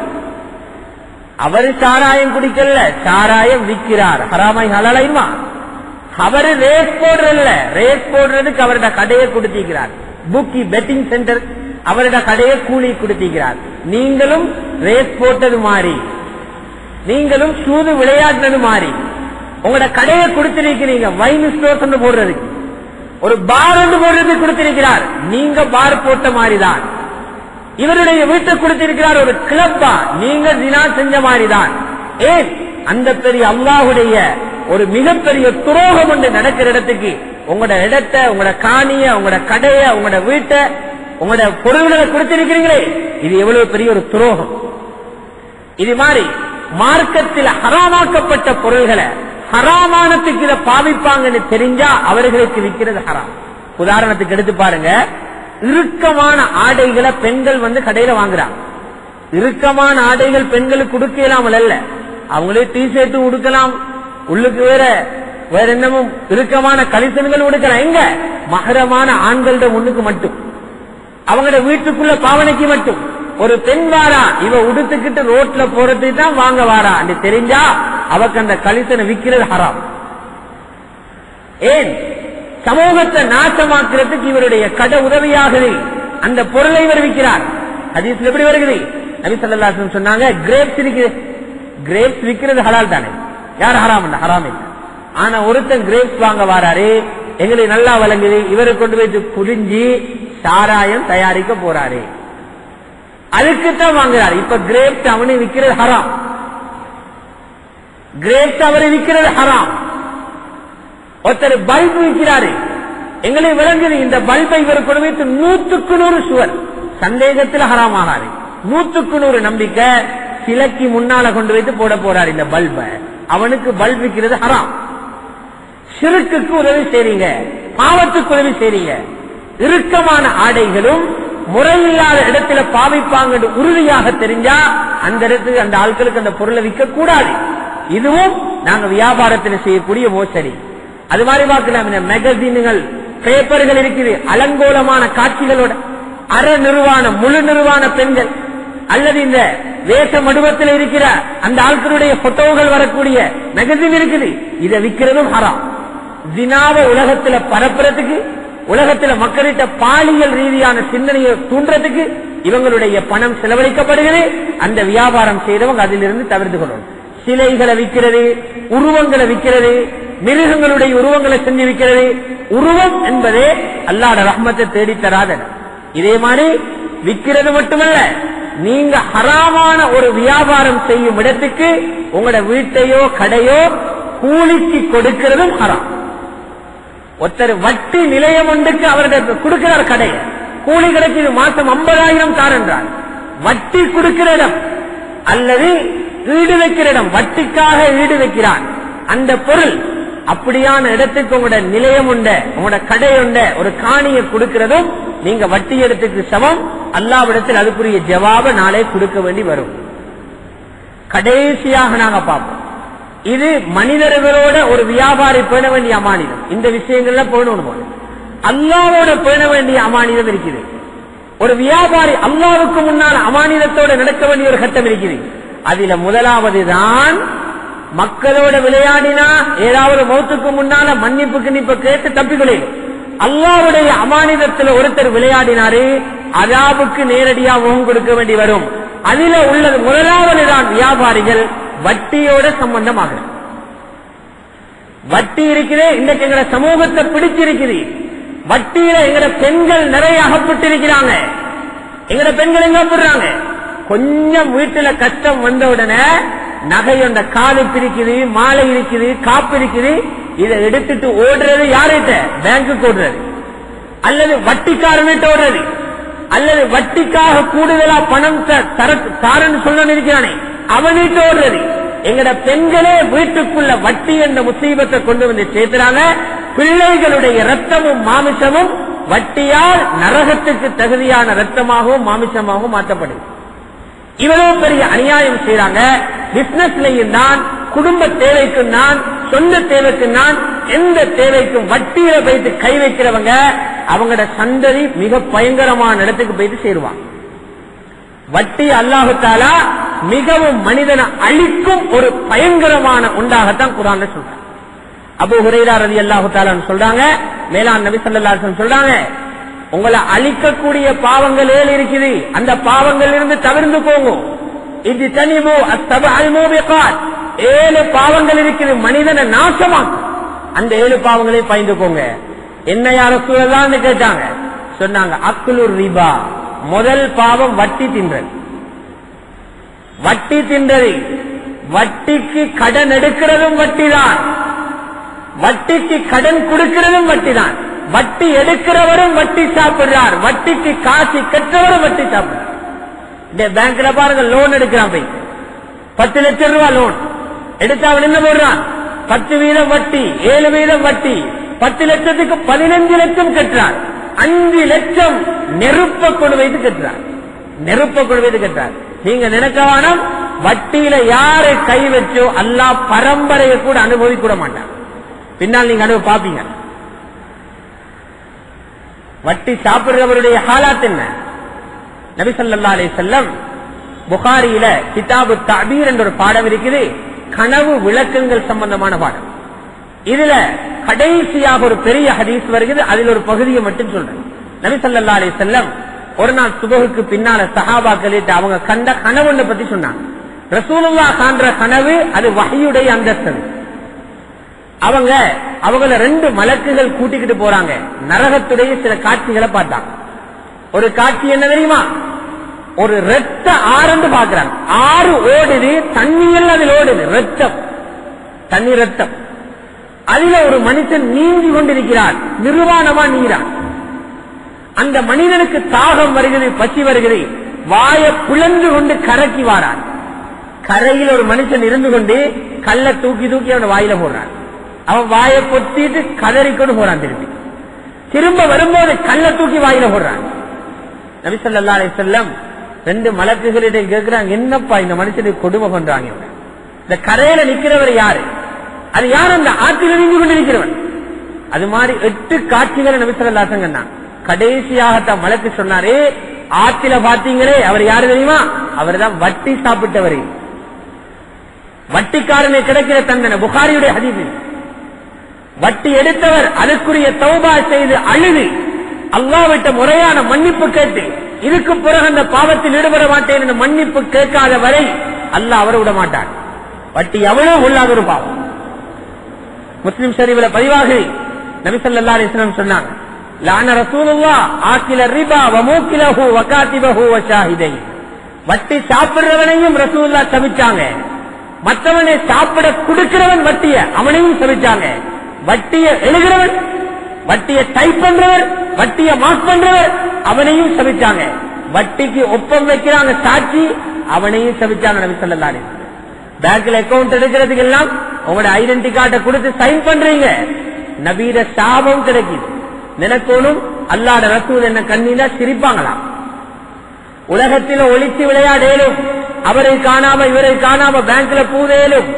S1: அவர் சாராயம் குடிக்கல, சாராயம் விற்கிறார், ஹராமாய் ஹலாலாயுமா? அவரு ரேஸ் போடுறல்ல, ரேஸ் போடுறதுக்கு அவரோட கடையை கொடுத்திருக்கிறார். புக்கி பெட்டிங் சென்டர் அவரோட கடையை கூலி கொடுத்திருக்கிறார். நீங்களும் ரேஸ் போட்டது மாறி, நீங்களும் சூது விளையாடினது மாறி உங்களோட கடையை கொடுத்திருக்கிறீங்க. வைன் ஸ்டோர் போடுறதுக்கு, ஒரு பார் ஒன்று போடுறதுக்கு கொடுத்திருக்கிறார். நீங்க பார் போட்ட மாதிரிதான். இவருடைய வீட்டை கொடுத்திருக்கிறார் ஒரு கிளப்பா, நீங்க தினா செஞ்ச மாதிரிதான். ஏன் அந்த பெரிய அல்லாஹ்வுடைய ஒரு மிகப்பெரிய துரோகம் ஒன்று நடக்கிற இடத்துக்கு உங்களோட இடத்தை, உங்களோட காணிய, உங்களோட கடைய, உங்களோட வீட்டை, உங்களோட பொருள்களை கொடுத்திருக்கிறீங்களே, இது எவ்வளவு பெரிய ஒரு துரோகம். இது மாதிரி மார்க்கத்தில் ஹராமாக்கப்பட்ட பொருள்களை ஹராமானத்துக்கு இதை பாவிப்பாங்கன்னு தெரிஞ்சா அவர்களுக்கு விற்கிறது ஹராம். உதாரணத்துக்கு எடுத்து பாருங்க, இறுக்கமான ஆடைகளை பெண்கள் கடையில வாங்குறாங்க. இறுக்கமான ஆடைகள் பெண்களுக்கு கொடுக்கலாமல் அல்ல, அவங்களே டிஷர்ட் உடுக்கலாம், உள்ளுக்கு வேற என்னமும் இறுக்கமான கலிசன்கள் உடுக்கலாம். எங்க மகரமான ஆண்களோட முன்னுக்கு மட்டும், அவங்களோட வீட்டுக்குள்ள பாவனைக்கு மட்டும். ஒரு பெண் வாரா, இவ உடுத்துக்கிட்டு ரோட்ல போறதுக்கு தான் வாங்க வாரா என்று தெரிஞ்சா அவக்கு அந்த கலிசனை விற்கிறது ஹராம். ஏன்? சமூகத்தை நாசமாக்குறதுக்கு இவருடைய கடை உதவியாகுது. அந்த பொருளை இவர் விற்கிறார். ஹதீஸ்ல எப்படி வருகிறது? நபி ஸல்லல்லாஹு அலைஹி வஸல்லம் சொன்னாங்க, கிரேப்ஸ் இருக்குது, கிரேப்ஸ் விற்கிறது ஹலால் தானே, யார் ஹராம் இல்ல, ஹராம் இல்லை. ஆனா ஒருத்தன் கிரேப்ஸ் வாங்க வாராரு, எங்களுக்கு நல்லா வழங்குது, இவரை கொண்டு போய் புரிஞ்சு சாராயம் தயாரிக்க போறாரு, அதுக்குத்தான் வாங்குறாரு. இப்ப கிரேப்ஸ் அவனை விற்கிறது ஹராம், கிரேப்ஸ் அவரை விற்கிறது ஹராம். ஒருத்தர் பல்பு விற்கிறாரு, எங்களை விளங்குது, இந்த பல்பை இவர் கொண்டு வைத்து 100க்கு 100 சுவர், சந்தேகத்தில் ஹராம் ஆகாது. 100க்கு 100 நம்பிக்கை, சிலைக்கு முன்னால கொண்டு வைத்து போட போறாரு இந்த பல்ப, அவனுக்கு பல்ப் விற்கிறது ஹராம். ஷிர்க்குக்கு உதவி செய்றீங்க, பாவத்துக்கு உதவி செய்றீங்க. இறுக்கமான ஆடைகளும் முறையில்லாத இடத்துல பாவிப்பாங்க உறுதியாக தெரிஞ்சா அந்த இடத்துக்கு அந்த ஆட்களுக்கு அந்த பொருளை விற்க கூடாது. இதுவும் நாங்க வியாபாரத்தில் செய்யக்கூடிய மோசடி. அது மாதிரி பார்க்கலாம், இந்த மேகசின்கள் பேப்பர்கள் இருக்குது, அலங்கோலமான காட்சிகளோட அற நிர்வாண முழு நிர்வாண பெண்கள் அல்லது இந்த வேஷ மடுவத்தில் இருக்கிற அந்த ஆட்களுடைய போட்டோகள் வரக்கூடிய மேகசின் இருக்குது. இதை விற்கிறதும் ஹராம். ஜினாவை உலகத்துல பரப்புறதுக்கு, உலகத்துல மக்களிட்ட பாலியல் ரீதியான சிந்தனையை தூண்டுறதுக்கு இவங்களுடைய பணம் செலவழிக்கப்படுகிறது. அந்த வியாபாரம் செய்தவங்க அதிலிருந்து தவிர்த்து கொள்ளணும். சிலைகளை விற்கிறது, உருவங்களை விற்கிறது, மிருகங்களுடைய உருவங்களை செஞ்சு விற்கிறது. உருவம் என்பதே அல்லாஹ்வுடைய ரஹ்மத்தை தேடி தராத. இதே மாதிரி விற்கிறது மட்டுமல்ல, நீங்க ஹராமான ஒரு வியாபாரம் செய்யும் இடத்துக்கு உங்களோட வீட்டையோ கடையோ கூலிக்கு கொடுக்கிறதும் ஹராம். ஒருத்தர் வட்டி நிலையம் ஒன்றுக்கு அவருக்கு கொடுக்கிறார் கடையை, கூலி கிடைக்குது, மாசம் 50,000 தாரன்றார். வட்டி கொடுக்கிற இடம் அல்லது ஈடு வைக்கிற இடம், வட்டிக்காக ஈடு வைக்கிறான் அந்த பொருள், அப்படியான இடத்துக்கு உங்களோட நிலையம் உண்ட, உங்களோட கடை உண்ட ஒரு காணியை கொடுக்கிறதும் நீங்க வட்டி இடத்துக்கு சமம். அல்லாஹ்விடத்தில் அதுக்குரிய ஜவாபை நாளே கொடுக்க வேண்டி வரும். கடைசியாக நாங்க பார்ப்போம், இது மனிதர்களோட ஒரு வியாபாரி பேண வேண்டிய அமானிதம். இந்த விஷயங்கள்ல போகணும். அல்லாஹ்வோட பேண வேண்டிய அமானிதம் இருக்குது. ஒரு வியாபாரி அல்லாஹ்வுக்கு முன்னால் அமானிதத்தோட நடக்க வேண்டிய ஒரு கட்டம் இருக்குது. அதுல முதலாவது தான் மக்களோட விளையாடினா ஏதாவது மௌத்துக்கு முன்னால மன்னிப்புக்கு நிப்ப கேட்டு தப்பிக்கொள்ளும். அல்லாஹ்வுடைய அமானிதத்தில் ஒருத்தர் விளையாடினாரு, அதாபுக்கு நேரடியா முகம் கொடுக்க வேண்டி வரும். அதில உள்ளது முதலாவது தான் வியாபாரிகள் வட்டியோட சம்பந்தமாக. வட்டி இருக்குது, இன்றைக்கு எங்களை சமூகத்தை பிடிச்சிருக்குது. வட்டியில எங்கட பெண்கள் நிறைய அகப்பட்டிருக்கிறாங்க. எங்கட பெண்கள் எங்க போடுறாங்க, கொஞ்சம் வீட்டுல கஷ்டம் வந்த உடனே நகையொண்ட காது பிரிக்குது, மாலை இருக்குது, காப்பு இருக்குது, இதை எடுத்துட்டு ஓடுறது யார்கிட்ட, பேங்குக்கு ஓடுறது, அல்லது வட்டிக்காரன்கிட்ட ஓடுறது, அல்லது வட்டிக்காக கூடுதலா பணம் தாரன்னு சொல்ல இருக்கிறானே அவனிட்டு ஓடுறது. எங்கட பெண்களே வீட்டுக்குள்ள வட்டி என்ற முசீபத்தை கொண்டு வந்து சேர்த்துறாங்க. பிள்ளைகளுடைய ரத்தமும் மாமிசமும் வட்டியால் நரகத்துக்கு தகுதியான ரத்தமாகவும் மாமிசமாகவும் மாற்றப்படுது. இவ்வளவு பெரிய அநியாயம் செய்யறாங்க. பிசினஸ்லையும் தான், குடும்ப தேவைக்கும் தான், சொந்த தேவைக்கும் தான், எந்த தேவைக்கும் வட்டியில போயிட்டு கை வைக்கிறவங்க அவங்களோட சந்ததி மிக பயங்கரமான இடத்துக்கு போயிட்டு சேருவாங்க. வட்டி அல்லாஹு தஆலா மிகவும் மனிதனை அழிக்கும் ஒரு பயங்கரமான உண்டாகத்தான் குர்ஆன்ல சொல்றாங்க. அபூ ஹுரைரா ரலியல்லாஹு தஆலா சொல்றாங்க, மேலான நபி ஸல்லல்லாஹு அலைஹி வஸல்லம் சொல்றாங்க, உங்களை அழிக்கக்கூடிய பாவங்கள் 7 இருக்குது, அந்த பாவங்கள் இருந்து தவிர்ந்து போங்க. இது தனிபு அஸ்ஸபஅல் மூபிகாத், 7 பாவங்கள் இருக்குது மனிதனை நாசமாக்கும். அந்த 7 பாவங்களை பயந்துக்கோங்க. என்ன யா ரசூலல்லாஹ்னு கேட்டாங்க. சொன்னாங்க, அக்லுர் ரிபா, முதல் பாவம் வட்டி தின்றது. வட்டி தின்றது, வட்டிக்கு கடன் எடுக்கிறதும் வட்டிதான், வட்டிக்கு கடன் கொடுக்கிறதும் வட்டிதான். வட்டி எடுக்கிறவரும் வட்டி சாப்பிடுறார், வட்டிக்கு காசு கற்றவரும் வட்டி சாப்பிடுறார். இந்த பேங்க்ல பாருங்க, லோன் எடுக்கிறான், போய் 10 லட்சம் ரூபாய் லோன் எடுத்து அவன் என்ன போடுறான், 10% வட்டி, 7% வட்டி, 10 லட்சத்துக்கு 15 லட்சம் கட்டுறான். 5 லட்சம் நெருப்ப கொண்டு வைத்து கட்டுறார், நெருப்ப கொண்டு வைத்து கட்டுறார். நீங்க நினைக்கவானம், வட்டியில யாரு கை வச்சோ அல்லாஹ் பரம்பரையை கூட அனுபவிக்க கூட மாட்டான். பின்னால் நீங்க அனுபவ பாப்பீங்க. வட்டி சாப்பிடுறவருடைய ஹாலாத் என்ன? நபி ஸல்லல்லாஹு அலைஹி வஸல்லம் புகாரியில கிதாபு தஅபீர் என்ற ஒரு பாடம் இருக்குது, கனவு விளக்கங்கள் சம்பந்தமான பாடம். இதுல கடைசியாக ஒரு பெரிய ஹதீஸ் வருகிறது, அதில் ஒரு பகுதியை மட்டும் சொல்றேன். நபி ஸல்லல்லாஹு அலைஹி வஸல்லம் ஒரு நாள் சுபஹுக்கு பின்னால சஹாபாக்களிட்ட அவங்க கண்ட கனவுன்னு பத்தி சொன்னாங்க. ரசூலுல்லாஹ் காண்ற கனவு அது வஹ்யுடைய அந்தஸ்து. அவங்கள 2 மலக்குகள் கூட்டிக்கிட்டு போறாங்க, நரகத்துடைய சில காட்சிகளை பார்த்தாங்க. ஒரு காட்சி என்ன தெரியுமா, ஒரு ரத்த ஆறுன்னு பாக்குறாங்க. ஆறு ஓடுது, தண்ணீர் அதில் ஓடுது, ரத்தம், தண்ணி ரத்தம். அதுல ஒரு மனுஷன் நீந்தி கொண்டிருக்கிறார், நிர்வாணமா நீரான். அந்த மனிதனுக்கு தாகம் வருகிறது, பசி வருகிறது, வாயை பிளந்து கொண்டு கரைக்கு வாரான். கரையில் ஒரு மனுஷன் இருந்து கொண்டு கல்ல தூக்கி தூக்கி அவன் வாயில போடுறான். அவன் வாயை பொத்திட்டு கதறிக்கொண்டு போறான். திரும்ப வரும்போது கல்ல தூக்கி வாயில போடுறான். நபி ஸல்லல்லாஹு அலைஹி வஸல்லம் ரெண்டு மலக்குகளிடம் கேட்கிறாங்க, என்னப்பா இந்த மனுஷனுக்கு கொடுமை பண்றாங்க, இந்த கரையில நிக்கிறவர் யாரு, அது யார், அந்த ஆற்றில் நின்று கொண்டிருக்கிறவன். அது மாதிரி 8 காட்சிகளை நபி ஸல்லல்லாஹு அலைஹி வஸல்லம் சொன்னாங்க. கடைசியாகத்தான் மலக்கு சொன்னாரு, ஆற்றில பாத்தீங்களே அவர் யாரு தெரியுமா, அவர் தான் வட்டி சாப்பிட்டவர், வட்டிக்காரனை கிடைக்கிற தண்டனை. புகாரியுடைய ஹதீஸ். வட்டி எடுத்தவர் அதுக்குரிய தௌபா செய்து அழுது அல்லாஹ்விட்ட முறையான மன்னிப்பு கேட்டு இதுக்கு பிறகு அந்த பாவத்தில் ஈடுபட மாட்டேன் என்று மன்னிப்பு கேட்காத வரை அல்லாஹ் அவரை விட மாட்டார். வட்டி எவ்வளவு உள்ளாத ஒரு பாவம். முஸ்லிம் ஷரீஃபில் பதிவாக நபி ஸல்லல்லாஹு அலைஹி வஸல்லம் சொன்னாங்க, லான ரசூலுல்லாஹ் ஆக்கில ரிபா வ மூக்கிலஹு வ காதிபஹு வ ஷாஹிதை. வட்டி சாப்பிடுறவனையும் ரசூலுல்லாஹ் சபிச்சாங்க, மற்றவனை சாப்பிட கொடுக்கிறவன் வட்டிய அவனையும் சபிச்சாங்க, வட்டிய எழுகிறவன், வட்டிய டைப் பண்றவர், வட்டிய மார்க் பண்றவர் அவனையும் சபிச்சாங்க, வட்டிக்கு ஒப்பம் வைக்கிறாங்க சாட்சி அவனையும் சபிச்சாங்க நபி ஸல்லல்லாஹு அலைஹி வஸல்லம். பேங்க்ல அக்கவுண்ட் எடுக்கிறதுக்கு எல்லாம் உங்களோட ஐடென்டி கார்டை கொடுத்து சைன் பண்றீங்க, நபீர சாபம் கிடைக்குது. நினைக்கணும் அல்லாஹ்வுடைய ரசூல் என்ன கண்ணீரா சிரிப்பாங்களாம். உலகத்தில் ஒளிச்சு விளையாடேலும், அவரை காணாம இவரை காணாம பேங்க்ல பூதேலும்,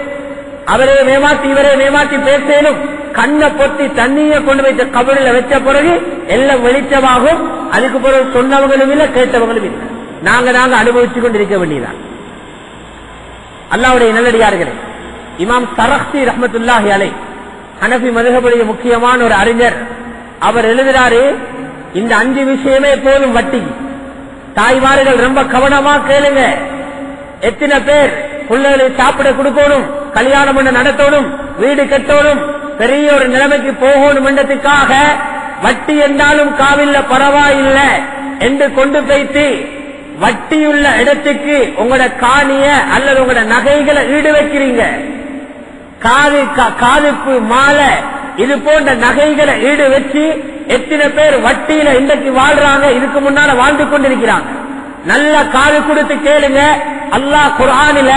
S1: அவரே மேமாத்தி இவரே மேமாத்தி பேசேலும், கண்ணை பொத்தி தண்ணியை கொண்டு வைத்த கபரில் வச்ச பிறகு எல்லாம் வெளிச்சமாகும். அதுக்கு பிறகு சொன்னவங்களும் இல்லை கேட்டவங்களும் இல்லை, நாங்க அனுபவிச்சு கொண்டிருக்க வேண்டியதான். அல்லாஹ்வுடைய நல்லடியார்களே, இமாம் சரஹ்சி ரஹ்மத்துல்லாஹி அலைஹி ஹனஃபி மذஹபுடைய முக்கியமான ஒரு அறிஞர், அவர் எழுதுறாரு, இந்த 5 விஷயமே போதும் வட்டி. தாய்மார்கள் ரொம்ப கவனமா கேளுங்க. எத்தனை பேர் பிள்ளைகளை சாப்பிட கொடுக்கணும், கல்யாணம் பண்ண நடத்தணும், வீடு கட்டணும், பெரிய ஒரு நிலைமைக்கு போகணும் என்றதுக்காக வட்டி என்றாலும் காவில்ல பரவாயில்லை என்று கொண்டு போய்த்து வட்டியுள்ள இடத்துக்கு உங்களோட காணிய அல்லது உங்களோட நகைகளை ஈடு வைக்கிறீங்க. காதுப்பு மாலை இது போன்ற நகைகளை ஈடு வச்சு எத்தனை பேர் வட்டியில இன்றைக்கு வாழ்றாங்க, இதுக்கு முன்னால வாழ்ந்து கொண்டிருக்கிறாங்க. நல்ல காது கொடுத்து கேளுங்க. அல்லாஹ் குர்ஆனில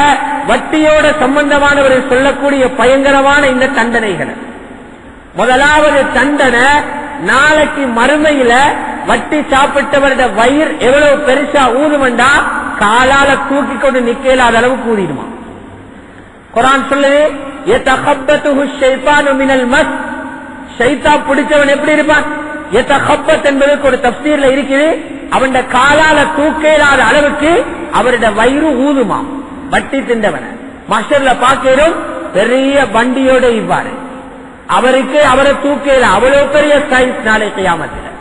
S1: வட்டியோட சம்பந்தமானவர்கள் சொல்லக்கூடிய பயங்கரமான இந்த தண்டனைகள். முதலாவது தண்டனை, நாளைக்கு மறுமையில வட்டி சாப்பிட்டவருடைய வயிறு எவ்வளவு பெருசா ஊதுமண்டா காலால தூக்கி கொண்டு நிக்கலாத அளவுக்கு ஊதிடுமா. குர்ஆன் சொல்லுது, யதகப்பத்துஹு ஷைத்தானு மினல் மஸ். ஷைத்தான் பிடிச்சவன் எப்படி இருப்பான்? யதகப்பத் என்பதற்கு ஒரு தஃப்சீர்ல இருக்குது, அவன் காலால தூக்கலாத அளவுக்கு அவருடைய வயிறு ஊதுமா. வட்டி தின்றவன மஹ்ஷர்ல பாக்கிறோம், பெரிய வண்டியோட இவ்வாறு அவருக்கு அவரை தூக்கல, அவ்வளவு பெரிய சைஸ். நாளை கியாமத்தில்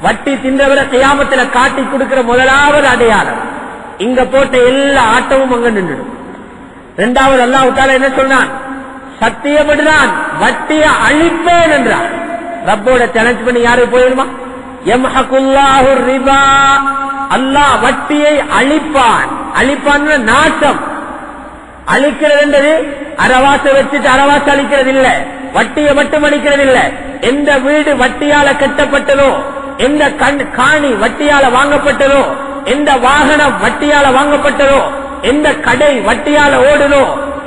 S1: வட்டி தின்றவரை கியாமத்துல காட்டி கொடுக்கிற முதலாவது அடையாளம், இங்க போட்ட எல்லா ஆட்டமும் அங்க நின்றுடும். இரண்டாவது அல்லாஹ் தஆலா என்ன சொன்னான்? சத்தியப்படுறான், வட்டியை அழிப்பேன் என்றான். ரப்போட சேலஞ்ச் பண்ணி யாரு போயிருமா? யம்ஹகுல்லாஹு ரிபா, அல்லாஹ் வட்டியை அழிப்பான். அழிப்பான் நாசம். அழிக்கிறது என்றது அரவாச வச்சுட்டு அரவாச அழிக்கிறது இல்ல, வட்டியை மட்டும் அழிக்கிறது இல்ல. எந்த வீடு வட்டியால கட்டப்பட்டதோ, எந்த காணி வட்டியால வாங்கப்பட்டதோ, எந்த வாகனம் வட்டியால வாங்கப்பட்டதோ, எந்த கடை வட்டியால ஓடுதோ,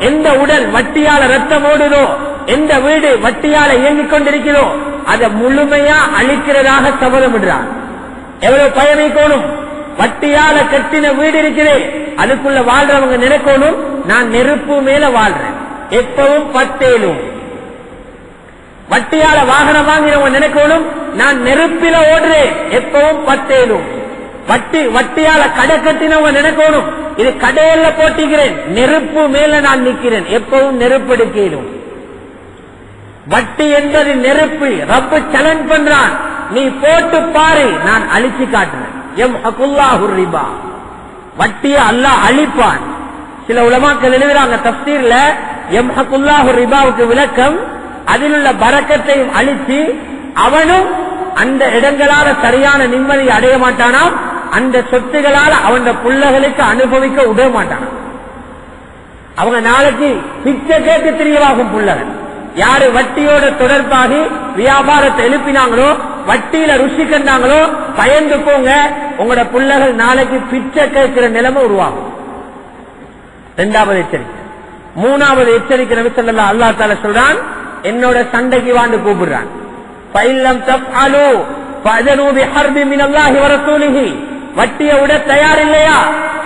S1: எந்த உடல் வட்டியால ரத்தம் ஓடுதோ, எந்த வீடு வட்டியால இயங்கிக் கொண்டிருக்கிறதோ அதை முழுமையா அழிக்கிறதாக சபதமிடுறான். எவ்வளவு பயணிக்கணும்? வட்டியால கட்டின வீடு இருக்கிறேன், அதுக்குள்ள வாழ்றவங்க நினைக்கணும், நான் நெருப்பு மேல வாழ்றேன், எப்பவும் பத்தேலும். வட்டியால வாகனம் வாங்கிறவங்க நினைக்கணும், நான் நெருப்பில ஓடுறேன், எப்பவும் பத்தேலும். வட்டியால கடை கட்டினவங்க நினைக்கணும், இது கடையில போட்டிக்கிறேன், நெருப்பு மேல நான் நிற்கிறேன், எப்பவும் நெருப்பெடுக்கலும். வட்டி என்பது நெருப்பு. ரப்பு சேலஞ்ச் பண்றான், நீ போட்டு பாரு, நான் அழிச்சு காட்டுறேன். யம்ஹகுல்லாஹு ரிபா, வட்டியை அல்லாஹ் அழிப்பான். சில உலமாக்கள் எழுதுறாங்க தஃப்சீர்ல, யம்ஹகுல்லாஹு ரிபாவுக்கு விளக்கம், அதில் உள்ள பரக்கத்தையும் அழிச்சு அவனும் அந்த இடங்களால சரியான நிம்மதி அடைய மாட்டானாம், அந்த சொத்துகளால அவன் பிள்ளைகளுக்கு அனுபவிக்க விட மாட்டானாம். அவங்க நாளைக்கு பிச்சை கேட்டு தெரியவாகும் பிள்ளைகள். யாரு வட்டியோட தொடர்பாகி வியாபாரத்தை எழுப்பினாங்களோ, வட்டியில ருசி கண்டாங்களோ, பயந்து போங்க, உங்களோட பிள்ளைகள் நாளைக்கு பிச்சை கேட்கிற நிலைமை உருவாகும். இரண்டாவது எச்சரிக்கை. மூணாவது எச்சரிக்கை நபி ஸல்லல்லாஹு அல்லாஹ் தஆலா சொல்றான், என்னோட சண்டைக்கு வாண்டு கூப்பிடுறான். ஃபைல்லம் தஃஅலு ஃபஅதனு பிஹர்பி மினல்லாஹி வ ரசூலிஹி, வட்டியை விட தயார் இல்லையா?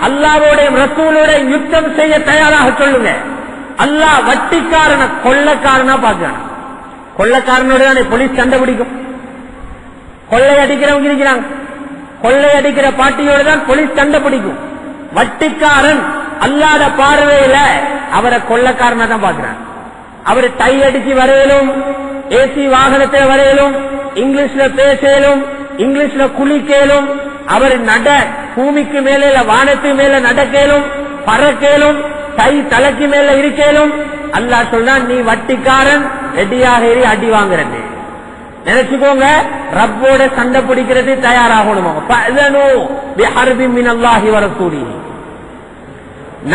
S1: அல்லாஹ்வோட ரசூலோட யுத்தம் செய்ய தயாராக சொல்லுங்க. அல்லாஹ் வட்டிக்காரனை கொள்ளக்காரனா பாக்குறான். கொள்ளக்காரனோட தான் போலீஸ் கண்டுபிடிக்கும். கொள்ளை அடிக்கிறவங்க இருக்கிறாங்க, கொள்ளை அடிக்கிற பாட்டியோட தான் போலீஸ் கண்டுபிடிக்கும். வட்டிக்காரன் அல்லாத பார்வையில அவரை கொள்ளக்காரனா தான் பாக்குறான். அவரு டை அடிச்சு வரையிலும், ஏசி வாகனத்தில் வரையிலும், இங்கிலீஷ்ல பேசலும், இங்கிலீஷ்ல குளிக்கலும், அவர் நட பூமிக்கு மேல வானத்துக்கு மேல நடக்கலும், பறக்கலும், டை தலைக்கு மேல இருக்கலும். அல்லாஹ் சொல்றான், நீ வட்டிக்காரன், ரெடியாக அடி வாங்குறது. நினைச்சுக்கோங்க, ரப்போட சண்டை பிடிக்கிறது தயாராகணும்.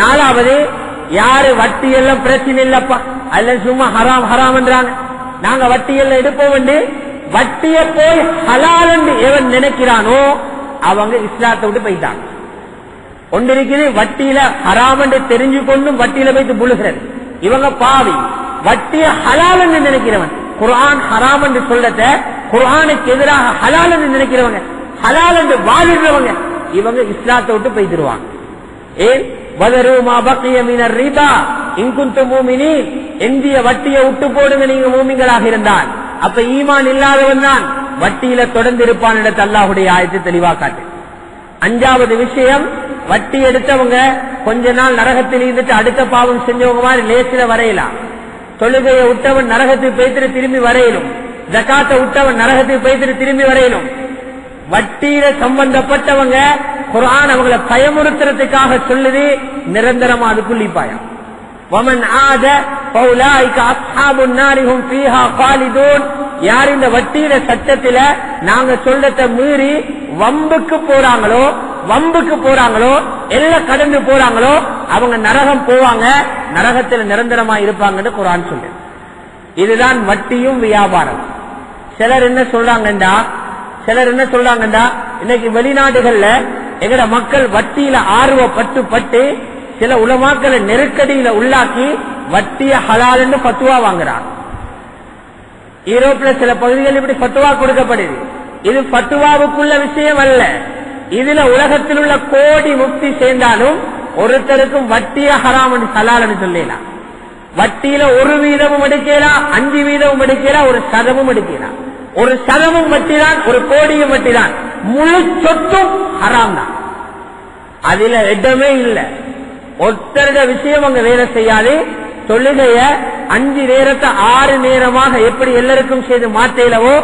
S1: நாலாவது, யாரு வட்டி எல்லாம் பிரச்சனை இல்லப்பா, அல்ல சும்மா ஹராம் ஹராம் என்றாங்க, நாங்க வட்டி எல்லாம் எடுப்போம் என்று வட்டிய போய் ஹலால் என்று எவன் நினைக்கிறானோ அவங்க இஸ்லாத்தை விட்டு போயிட்டாங்க. ஒன்று இருக்குது, வட்டியில ஹராம் என்று தெரிஞ்சு கொண்டும் வட்டியில போயிட்டு புழுகிறது. இவங்க பாவி. வட்டிய ஹலால் என்று நினைக்கிறவன், குர்ஆன் ஹராம் என்று சொல்லத குர்ஆனுக்கு எதிராக ஹலால் என்று நினைக்கிறவங்க, ஹலால் என்று வாழிடுறவங்க, இவங்க இஸ்லாத்தை விட்டு போய்த்திருவாங்க. ஏன்? வதருமா பக்கிய மினர் ரிபா இன் குன்தும் முஃமினீன், எந்திய வட்டியை விட்டு போடுங்க நீங்க மூமின்களாக இருந்தால். அப்ப ஈமான் இல்லாதவன் தான் வட்டியில தொடர்ந்து இருப்பான் என்று அல்லாஹ்வுடைய ஆயத்தை தெளிவா காட்டு. அஞ்சாவது விஷயம், வட்டி எடுத்தவங்க கொஞ்ச நாள் நரகத்தில் இருந்துட்டு அடுத்த பாவம் செஞ்சவங்க மாதிரி லேசில வரையலாம். தொழுகையை விட்டவன் நரகத்துக்கு போய்த்து திரும்பி வரையிலும், ஜகாத்தை விட்டவன் நரகத்துக்கு போய்த்து திரும்பி வரையிலும். வட்டியில சம்பந்தப்பட்டவங்க குர்ஆன் அவங்களை பயமுறுத்துறதுக்காக சொல்லுது, நிரந்தரமா அதுக்குள்ளிப்பாயம். வமன் ஆத ஃபௌலாயிக அஸ்ஹாபுன் நாரி ஹும் ஃபீஹா காலிதூன். யார் இந்த வட்டியில சட்டத்தில நாங்க சொல்றத மீறி வம்புக்கு போறாங்களோ எல்லாம் கடந்து போறாங்களோ அவங்க நரகம் போவாங்க, நரகத்தில் நிரந்தரமா இருப்பாங்கன்னு குர்ஆன் சொல்லுது. இதுதான் வட்டியும் வியாபாரம். சிலர் என்ன சொல்றாங்கடா, இன்னைக்கு வெளிநாடுகள்ல எங்கட மக்கள் வட்டியில ஆர்வப்பட்டு சில உலமாக்களை நெருக்கடியில உள்ளாக்கி வட்டிய ஹலால் என்று ஃபத்வா வாங்குறாங்க. யூரோப்ல சில பகுதிகள் இப்படி ஃபத்வா கொடுக்கப்படுது. இது ஃபத்வாவுக்குள்ள விஷயம் அல்ல. இதுல உலகத்தில் உள்ள கோடி முக்தி சேர்ந்தாலும் ஒருத்தருக்கும் வட்டிய ஹராம் என்று ஹலால் என்று சொல்லலாம். வட்டியில 1% எடுக்கலாம், 5% எடுக்கலாம், 1% எடுக்கலாம். 1% வட்டிதான், 1 கோடியும் வட்டிதான், முழு சொத்தும் ஹராம் தான். அதுல இடமே இல்லை. ஒருத்தருட விஷயம் அங்க வேலை செய்யாது. தொழுகைய 5 நேரத்தை 6 நேரமாக எப்படி எல்லாருக்கும் செய்து மாத்தையிலவோ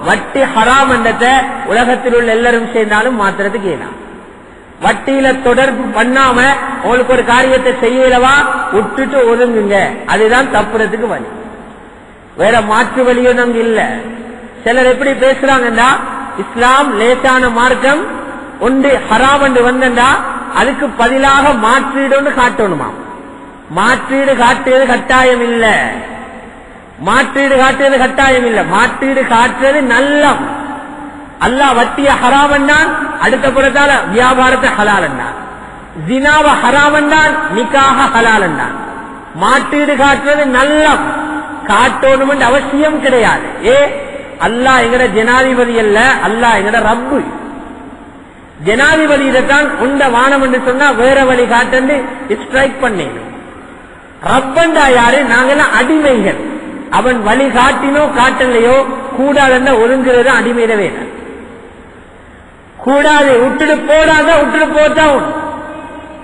S1: வட்டி ஹராம் என்றத உலகத்தில் உள்ள எல்லாரும் சேர்ந்தாலும் மாத்துறதுக்கு ஏலாம். வட்டியில தொடர்பு பண்ணாம உங்களுக்கு ஒரு காரியத்தை செய்யலவா விட்டுட்டு ஒதுங்குங்க, அதுதான் தப்புறதுக்கு வழி. வேற மாற்று வழியும் நமக்கு இல்ல. சிலர் எப்படி பேசுறாங்கன்னா, இஸ்லாம் லேசான மார்க்கம், ஒன்று ஹராம் என்று வந்தா அதுக்கு பதிலாக மாற்றீடு காட்டணுமா. மாற்றீடு காட்டுவது கட்டாயம் இல்ல, மாற்றீடு காட்டுறது நல்லம். அல்லாஹ் வட்டிய ஹராம் என்றான், அடுத்த புறத்தால வியாபாரத்தை ஹலால் என்றான். ஜினாவ ஹராம் என்றான், நிக்காஹ ஹலால் என்றான். மாற்றீடு காட்டுறது நல்லம், காட்டணும் என்று அவசியம் கிடையாது. அல்லாஹ் எங்கட ஜனாதிபதி அல்ல, அல்லாஹ் எங்கட ரப்பு. ஜனாதிபதி இதைத்தான் உண்ட வானம் என்று சொன்னா வேற வழி காட்டு ஸ்ட்ரைக் பண்ணிடும். ரப்பண்டா யாரு? நாங்கெல்லாம் அடிமைகள். அவன் வழி காட்டினோ காட்டலையோ கூடாதுன்னா ஒதுங்குறது அடிமையில வேணும். கூடாது விட்டுட்டு போடாத விட்டுட்டு போத்தான்.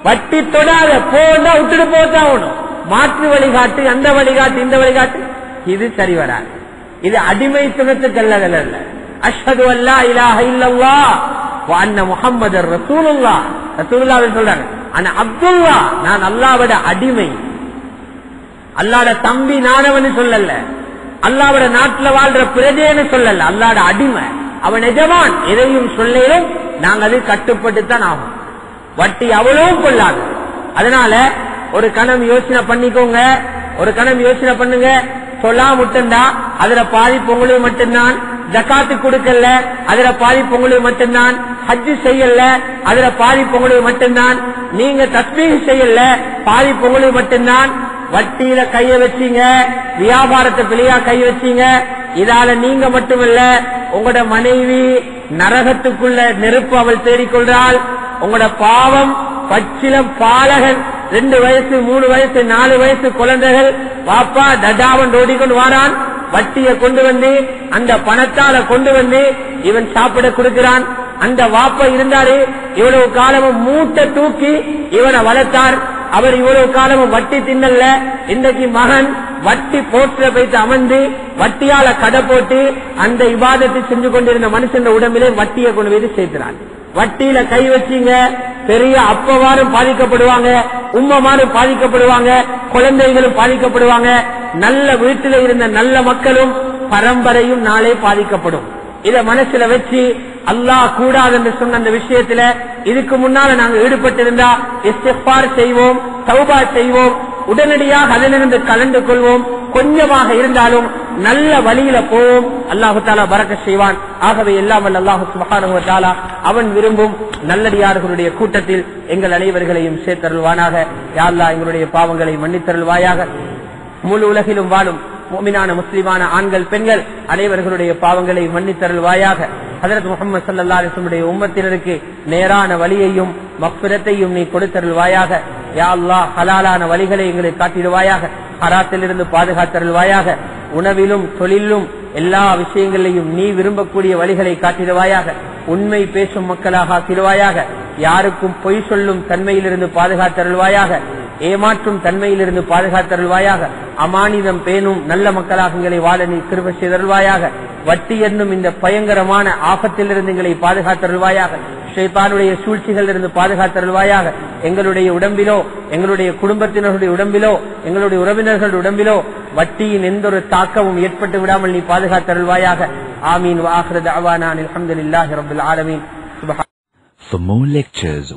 S1: வட்டி தொடாத போடா விட்டுட்டு போத்தான். மாற்று வழிகாட்டு, அந்த வழிகாட்டு, இந்த வழிகாட்டு, இது சரி வராது. இது அடிமைத்துவத்துக்கு அல்ல. அஷ்ஹது அல்லா இலாஹ இல்லல்லாஹ் வ அன்ன முஹம்மதர் ரசூலுல்லாஹ். ரசூலுல்லாஹ் சொல்றாங்க, அன அப்துல்லா, நான் அல்லாஹ்வோட அடிமை. அல்லாஹ்வோட தம்பி நானவன்னு சொல்லல, அல்லாஹ்வோட நாட்டுல வாழ்ற பிரஜைன்னு சொல்லல, அல்லாஹ்வோட அடிமை. அவன் எஜமான். எதையும் சொல்லும் நாங்க அது கட்டுப்பட்டுத்தான் ஆகும். வட்டி அவ்வளவும் கொள்ளாது. அதனால ஒரு கணம் யோசனை பண்ணிக்கோங்க, ஒரு கணம் யோசனை பண்ணுங்க. சொல்லா முட்டா அதுல பாதிப்பு உங்களுக்கு மட்டும்தான். ஜகாத்து கொடுக்கல அதுல பாதிப்பு உங்களுக்கு மட்டும்தான். ஹஜ் செய்யல அதுல பாதிப்பு உங்களுக்கு மட்டும்தான். நீங்க தஸ்பீஹ் செய்யல பாதிப்பு உங்களுக்கு மட்டும்தான். வட்டியில கைய வச்சீங்க, வியாபாரத்தை பிள்ளையா கை வச்சீங்க, இதால நீங்க மட்டுமல்ல, உங்களோட மனைவி, நரகத்துக்குள்ள நெருப்பு அவள் தேடிக்கொள்றாள். உங்களோட பாவம் பச்சிலம் பாலகன் 2 வயசு 3 வயசு 4 வயசு குழந்தைகள் பாப்பா தடாவன் ஓடிக்கொண்டு வாரான். வட்டியை கொண்டு வந்து அந்த பணத்தால கொண்டு வந்து இவன் சாப்பிட கொடுக்கிறான். அந்த வாப்பா இருந்தாரு, இவ்வளவு காலமும் மூட்டை தூக்கி இவனை வளர்த்தார். அவர் இவ்வளவு காலமும் வட்டி தின்னல்ல. இன்றைக்கு மகன் வட்டி போற்ற வைத்து அமர்ந்து வட்டியால கடை போட்டு அந்த இபாதத்தை செஞ்சு கொண்டிருந்த மனுஷன் உடம்பிலே வட்டியை கொண்டு போய் சேர்க்கிறான். வட்டியில கை வச்சீங்க, பெரிய அப்பவாரும் பாதிக்கப்படுவாங்க, உம்மமாரும் பாதிக்கப்படுவாங்க, குழந்தைகளும் பாதிக்கப்படுவாங்க. நல்ல வீட்டில இருந்த நல்ல மக்களும் பரம்பரையும் நாளே பாதிக்கப்படும். இத மனசுல வச்சு அல்லாஹ் கூடாது என்று சொன்ன அந்த விஷயத்துல இதுக்கு முன்னால நாங்க ஈடுபட்டிருந்தா இஸ்திக்பார் செய்வோம், தௌபா செய்வோம், உடனடியாக அதிலிருந்து கலந்து கொள்வோம். கொஞ்சமாக இருந்தாலும் நல்ல வழியில போவோம். அல்லாஹு தாலா பரக்கத் செய்வான். ஆகவே எல்லாம் வல்ல அல்லாஹு சுப்ஹானஹு வ தஆலா அவன் விரும்பும் நல்லடியார்களுடைய கூட்டத்தில் எங்கள் அனைவர்களையும் சேர்த்தருள்வானாக. யா அல்லாஹ் எங்களுடைய பாவங்களை மன்னித்தருள்வாயாக. முழு உலகிலும் வாழும் முஃமினான முஸ்லிமான ஆண்கள் பெண்கள் அனைவர்களுடைய பாவங்களை மன்னித்தருள்வாயாக. ஹஜ்ரத் முஹம்மது ஸல்லல்லாஹு அலைஹி வஸல்லம் உம்மத்தினருக்கு நேரான வழியையும் மக்ஃபிரத்தையும் நீ கொடுத்தருள்வாயாக. யா அல்லாஹ் ஹலாலான வழிகளை எங்களுக்கு காட்டிடுவாயாக. ஹராத்திலிருந்து பாதுகாத்தருள்வாயாக. உணவிலும் தொழிலும் எல்லா விஷயங்களையும் நீ விரும்பக்கூடிய வழிகளை காட்டிடுவாயாக. உண்மை பேசும் மக்களாக ஆக்கிடுவாயாக. யாருக்கும் பொய் சொல்லும் தன்மையிலிருந்து பாதுகாத்தருள்வாயாக. ஏமாற்றும் தன்மையிலிருந்து பாதுகாத்தருள்வாயாக. அமானிதம் பேணும் நல்ல மக்களாக எங்களை வாழ நீ கிருபை செய்தருள்வாயாக. வட்டி என்னும் இந்த பயங்கரமான ஆபத்திலிருந்து எங்களை பாதுகாத்தருள்வாயாக. ஷைத்தானுடைய சூழ்ச்சிகள் இருந்து பாதுகாத்தருள்வாயாக. எங்களுடைய உடம்பிலோ எங்களுடைய குடும்பத்தினருடைய உடம்பிலோ எங்களுடைய உறவினர்களுடைய உடம்பிலோ வட்டியின் எந்த ஒரு தாக்கமும் ஏற்பட்டு விடாமல் நீ பாதுகாத்தருள்வாயாக. ஆமீன். வ ஆகிரு தஅவானா அல்ஹம்துலில்லாஹி ரப்பில் ஆலமீன்.
S2: For more lectures